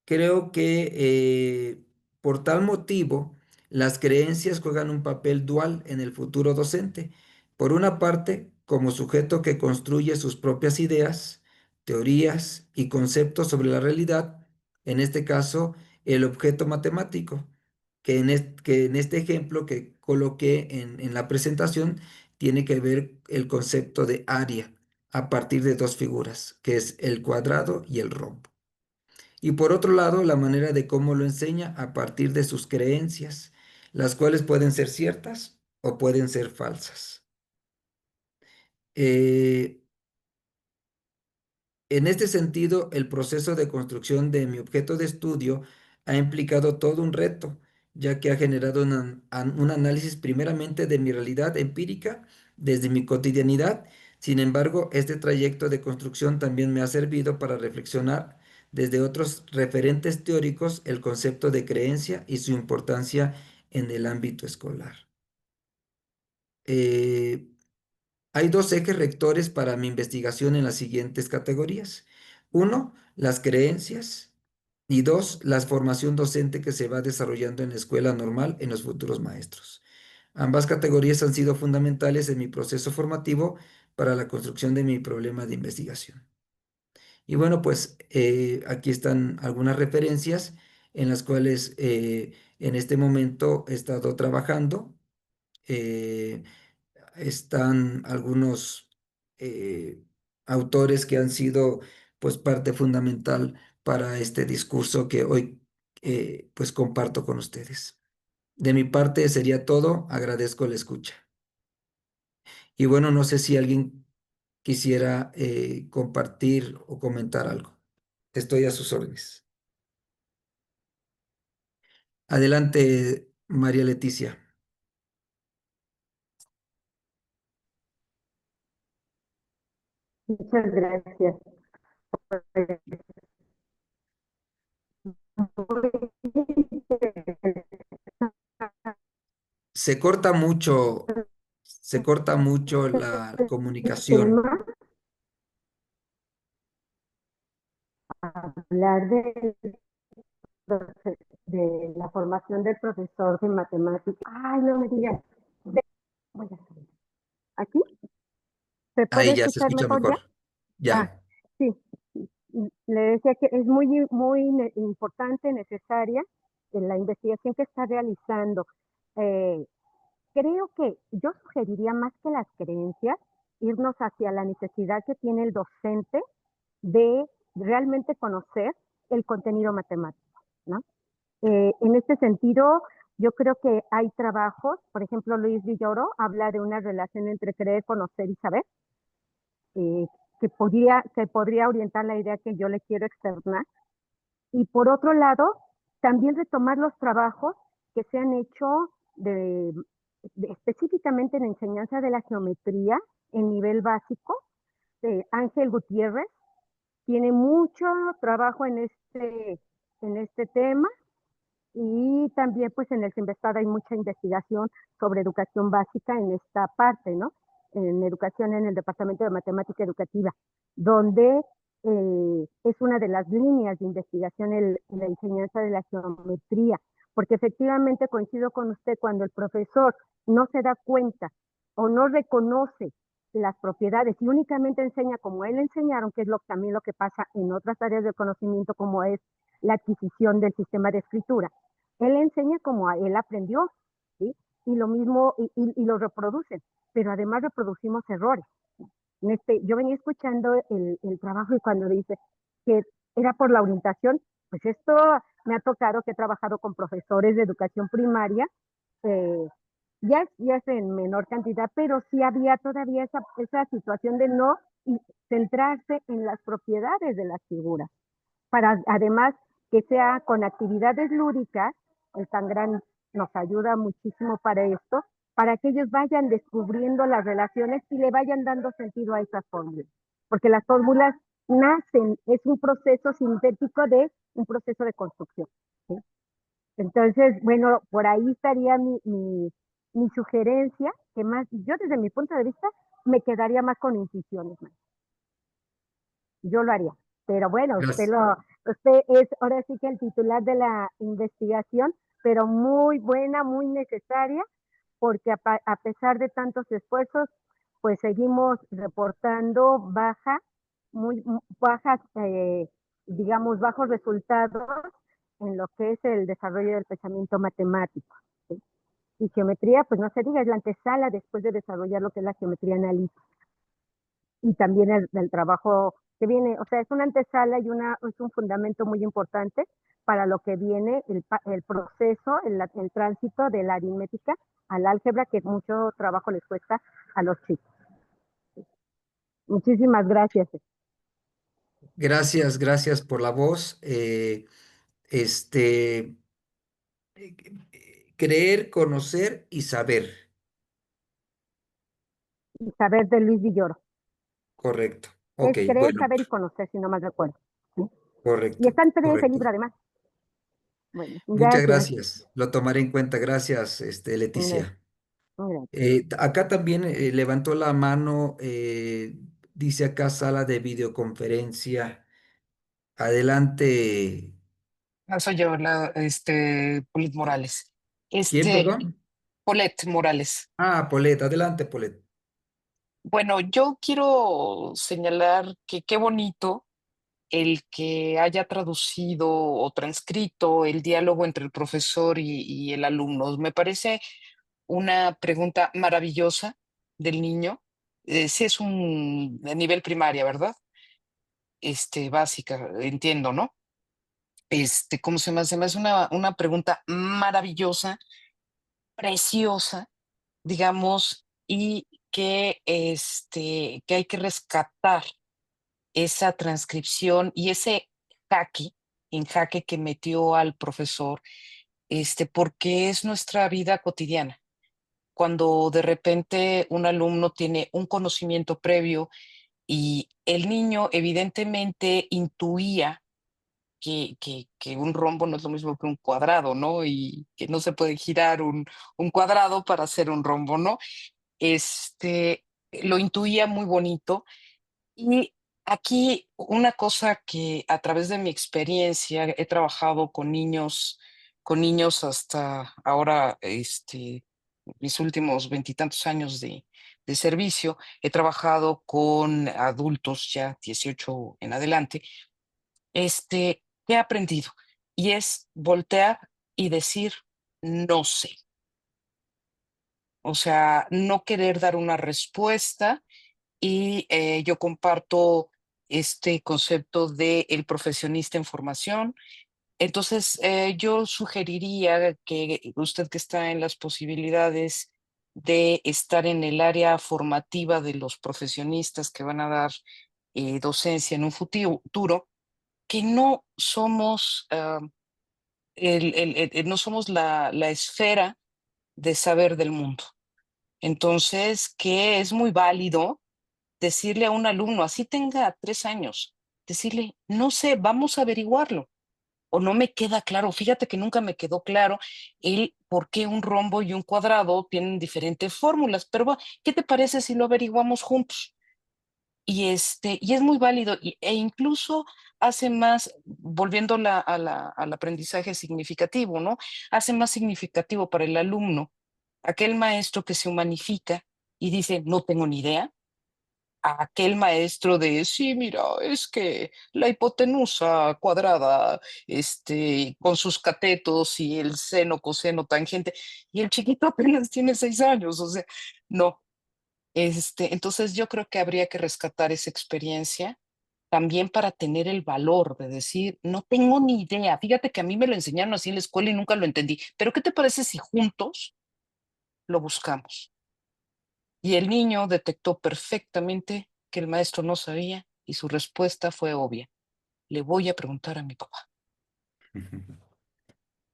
Creo que por tal motivo, las creencias juegan un papel dual en el futuro docente. Por una parte, como sujeto que construye sus propias ideas, teorías y conceptos sobre la realidad, en este caso, el objeto matemático, que en este ejemplo que coloqué en la presentación, tiene que ver el concepto de área a partir de dos figuras, que es el cuadrado y el rombo. Y por otro lado, la manera de cómo lo enseña a partir de sus creencias, las cuales pueden ser ciertas o pueden ser falsas. Eh, en este sentido, el proceso de construcción de mi objeto de estudio ha implicado todo un reto, ya que ha generado un análisis primeramente de mi realidad empírica desde mi cotidianidad. Sin embargo, este trayecto de construcción también me ha servido para reflexionar desde otros referentes teóricos el concepto de creencia y su importancia en el ámbito escolar. Eh, Hay dos ejes rectores para mi investigación en las siguientes categorías. Uno, las creencias y dos, la formación docente que se va desarrollando en la escuela normal en los futuros maestros. Ambas categorías han sido fundamentales en mi proceso formativo para la construcción de mi problema de investigación. Y bueno, pues aquí están algunas referencias en las cuales en este momento he estado trabajando. Eh, Están algunos eh, autores que han sido pues parte fundamental para este discurso que hoy pues comparto con ustedes. De mi parte sería todo, agradezco la escucha. Y bueno, no sé si alguien quisiera compartir o comentar algo. Estoy a sus órdenes. Adelante, María Leticia. Muchas gracias. Se corta mucho, se corta mucho la comunicación. Tema, hablar de la formación del profesor de matemáticas. Ay, no me digas. Voy a salir. ¿Aquí? ¿Se puede Ahí ya se escuchar escucha mejor ya? mejor. Ah, Ya. sí. Le decía que es muy importante, necesaria en la investigación que está realizando. Eh, Creo que yo sugeriría más que las creencias, irnos hacia la necesidad que tiene el docente de realmente conocer el contenido matemático, ¿no? En este sentido, yo creo que hay trabajos, por ejemplo, Luis Villoro habla de una relación entre creer, conocer y saber, eh, que podría orientar la idea que yo le quiero externar. Y por otro lado, también retomar los trabajos que se han hecho específicamente en enseñanza de la geometría en nivel básico. Ángel Gutiérrez tiene mucho trabajo en este tema y también pues en el CIMBESTAD hay mucha investigación sobre educación básica en esta parte, ¿no? En educación en el Departamento de Matemática Educativa, donde es una de las líneas de investigación en la enseñanza de la geometría, porque efectivamente coincido con usted, cuando el profesor no se da cuenta o no reconoce las propiedades y únicamente enseña como él enseñaron, que es también lo que pasa en otras áreas del conocimiento, como es la adquisición del sistema de escritura. Él enseña como él aprendió, ¿sí? Y lo mismo, y lo reproducen, pero además reproducimos errores. Yo venía escuchando el trabajo y cuando dice que era por la orientación, pues esto me ha tocado, que he trabajado con profesores de educación primaria, eh, ya es en menor cantidad, pero sí había todavía esa situación de no centrarse en las propiedades de las figuras, para además que sea con actividades lúdicas. El Tangram nos ayuda muchísimo para esto, para que ellos vayan descubriendo las relaciones y le vayan dando sentido a esas fórmulas, porque las fórmulas nacen, es un proceso sintético de un proceso de construcción, ¿sí? Entonces, bueno, por ahí estaría mi sugerencia, que más, yo desde mi punto de vista, me quedaría más con intuiciones, más. Yo lo haría. Pero bueno, Gracias. usted es ahora sí que el titular de la investigación, pero muy buena, muy necesaria, porque a pesar de tantos esfuerzos, pues seguimos reportando bajas, digamos, bajos resultados en lo que es el desarrollo del pensamiento matemático, ¿sí? Y geometría, pues no se diga, es la antesala después de desarrollar lo que es la geometría analítica. Y también el trabajo que viene, o sea, es una antesala y es un fundamento muy importante para lo que viene el proceso, el tránsito de la aritmética al álgebra, que mucho trabajo les cuesta a los chicos. Muchísimas gracias. Gracias, gracias por la voz. Este, creer, conocer y saber. Isabel de Luis Villoro. Correcto. Es Ok, creer, bueno, saber y conocer, si no mal recuerdo, ¿sí? Y correcto, está en PDF correcto. libro además. Bueno, Muchas gracias. gracias. Lo tomaré en cuenta. Gracias, Gracias. Leticia. Gracias. Acá también levantó la mano, dice acá sala de videoconferencia. Adelante. Soy yo, Polet Morales. ¿Quién, perdón? Polet Morales. Ah, Polet, adelante, Polet. Bueno, yo quiero señalar que qué bonito el que haya traducido o transcrito el diálogo entre el profesor y el alumno. Me parece una pregunta maravillosa del niño. Sí es un de nivel primaria, ¿verdad? Básica, entiendo, ¿no? ¿Cómo se llama? Se me hace una pregunta maravillosa, preciosa, digamos, y que hay que rescatar esa transcripción y ese jaque que metió al profesor, porque es nuestra vida cotidiana. Cuando de repente un alumno tiene un conocimiento previo y el niño evidentemente intuía que un rombo no es lo mismo que un cuadrado, ¿no? Y que no se puede girar un cuadrado para hacer un rombo, ¿no? Lo intuía muy bonito. Y aquí una cosa que a través de mi experiencia he trabajado con niños hasta ahora, mis últimos veintitantos años de servicio, he trabajado con adultos ya 18 en adelante, ¿qué he aprendido? Y es voltear y decir, no sé. O sea, no querer dar una respuesta y yo comparto este concepto de el profesionista en formación. Entonces, yo sugeriría que usted que está en las posibilidades de estar en el área formativa de los profesionistas que van a dar docencia en un futuro, que no somos, no somos la esfera de saber del mundo. Entonces, que es muy válido decirle a un alumno, así tenga 3 años, decirle, no sé, vamos a averiguarlo. O no me queda claro, fíjate que nunca me quedó claro el por qué un rombo y un cuadrado tienen diferentes fórmulas, pero ¿qué te parece si lo averiguamos juntos? y es muy válido e incluso hace más, volviendo al aprendizaje significativo, ¿no? Hace más significativo para el alumno aquel maestro que se humanifica y dice, no tengo ni idea, a aquel maestro de, sí, mira, es que la hipotenusa cuadrada, con sus catetos y el seno, coseno, tangente, y el chiquito apenas tiene 6 años, o sea, no. Entonces yo creo que habría que rescatar esa experiencia también para tener el valor de decir, no tengo ni idea, fíjate que a mí me lo enseñaron así en la escuela y nunca lo entendí, pero ¿qué te parece si juntos lo buscamos? Y el niño detectó perfectamente que el maestro no sabía y su respuesta fue obvia. Le voy a preguntar a mi papá.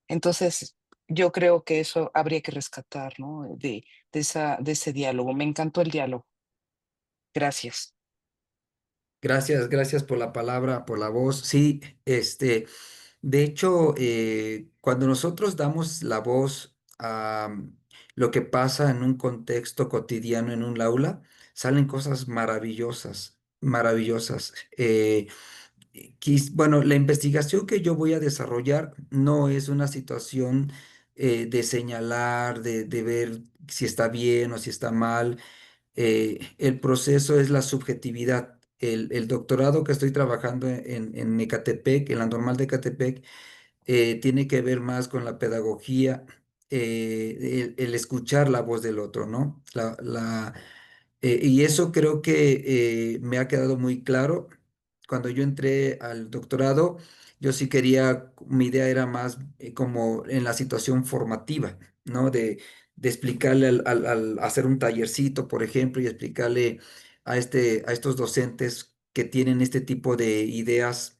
Entonces, yo creo que eso habría que rescatar, ¿no? De ese diálogo. Me encantó el diálogo. Gracias. Gracias, gracias por la palabra, por la voz. Sí, de hecho, cuando nosotros damos la voz a lo que pasa en un contexto cotidiano en un aula, salen cosas maravillosas, maravillosas. Bueno, la investigación que yo voy a desarrollar no es una situación de señalar, de ver si está bien o si está mal. El proceso es la subjetividad. El doctorado que estoy trabajando en Ecatepec, en la Normal de Ecatepec, tiene que ver más con la pedagogía, el escuchar la voz del otro, ¿no? Y eso creo que me ha quedado muy claro. Cuando yo entré al doctorado, yo sí quería, mi idea era más como en la situación formativa, ¿no? De explicarle al hacer un tallercito, por ejemplo, y explicarle a estos docentes que tienen este tipo de ideas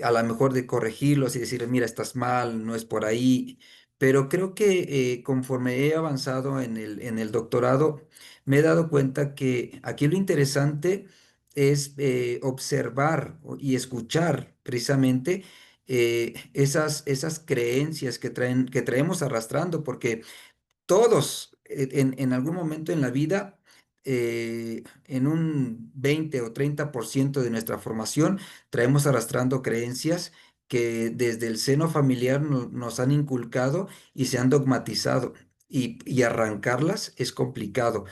a lo mejor de corregirlos y decirles, mira, estás mal, no es por ahí. Pero creo que conforme he avanzado en el doctorado, me he dado cuenta que aquí lo interesante es observar y escuchar precisamente esas creencias que traemos arrastrando, porque todos en algún momento en la vida, en un 20 o 30% de nuestra formación, traemos arrastrando creencias que desde el seno familiar nos han inculcado y se han dogmatizado. Y arrancarlas es complicado.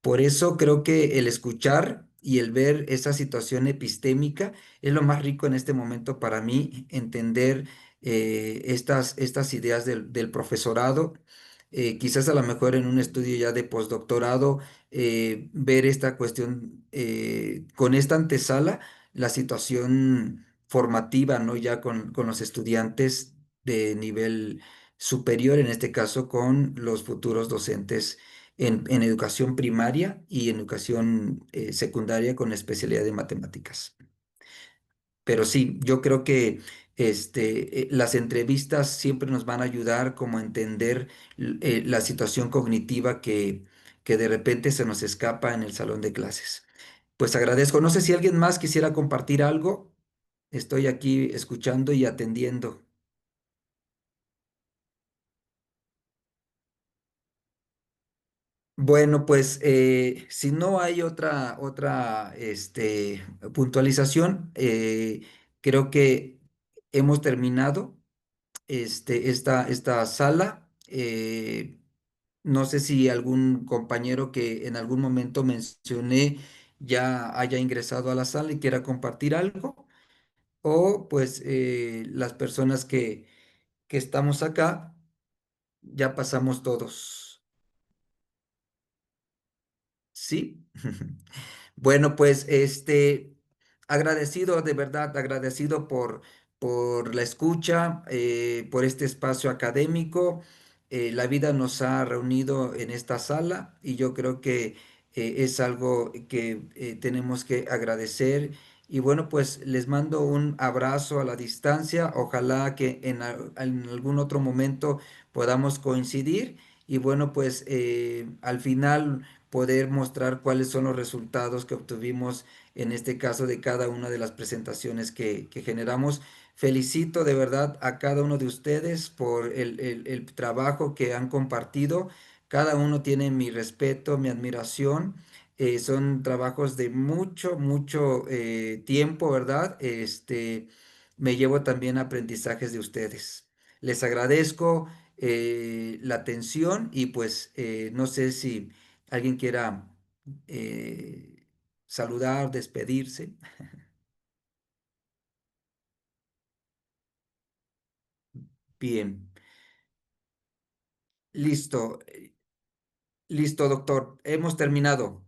Por eso creo que el escuchar y el ver esa situación epistémica es lo más rico en este momento para mí, entender estas ideas del profesorado, quizás a lo mejor en un estudio ya de postdoctorado, ver esta cuestión con esta antesala, la situación formativa, ¿no? Ya con los estudiantes de nivel superior, en este caso con los futuros docentes en educación primaria y en educación secundaria con especialidad de matemáticas. Pero sí, yo creo que las entrevistas siempre nos van a ayudar como a entender la situación cognitiva que de repente se nos escapa en el salón de clases. Pues agradezco. No sé si alguien más quisiera compartir algo. Estoy aquí escuchando y atendiendo. Bueno, pues si no hay otra puntualización, creo que hemos terminado esta sala. No sé si algún compañero que en algún momento mencioné ya haya ingresado a la sala y quiera compartir algo, o pues las personas que estamos acá, ya pasamos todos. ¿Sí? Bueno, pues agradecido, de verdad, agradecido por la escucha, por este espacio académico. La vida nos ha reunido en esta sala y yo creo que es algo que tenemos que agradecer. Y bueno, pues les mando un abrazo a la distancia. Ojalá que en algún otro momento podamos coincidir. Y bueno, pues al final poder mostrar cuáles son los resultados que obtuvimos en este caso de cada una de las presentaciones que generamos. Felicito de verdad a cada uno de ustedes por el trabajo que han compartido. Cada uno tiene mi respeto, mi admiración. Son trabajos de mucho, mucho tiempo, ¿verdad? Me llevo también aprendizajes de ustedes. Les agradezco la atención y pues no sé si alguien quiera saludar, despedirse. Bien, listo, listo, doctor. Hemos terminado.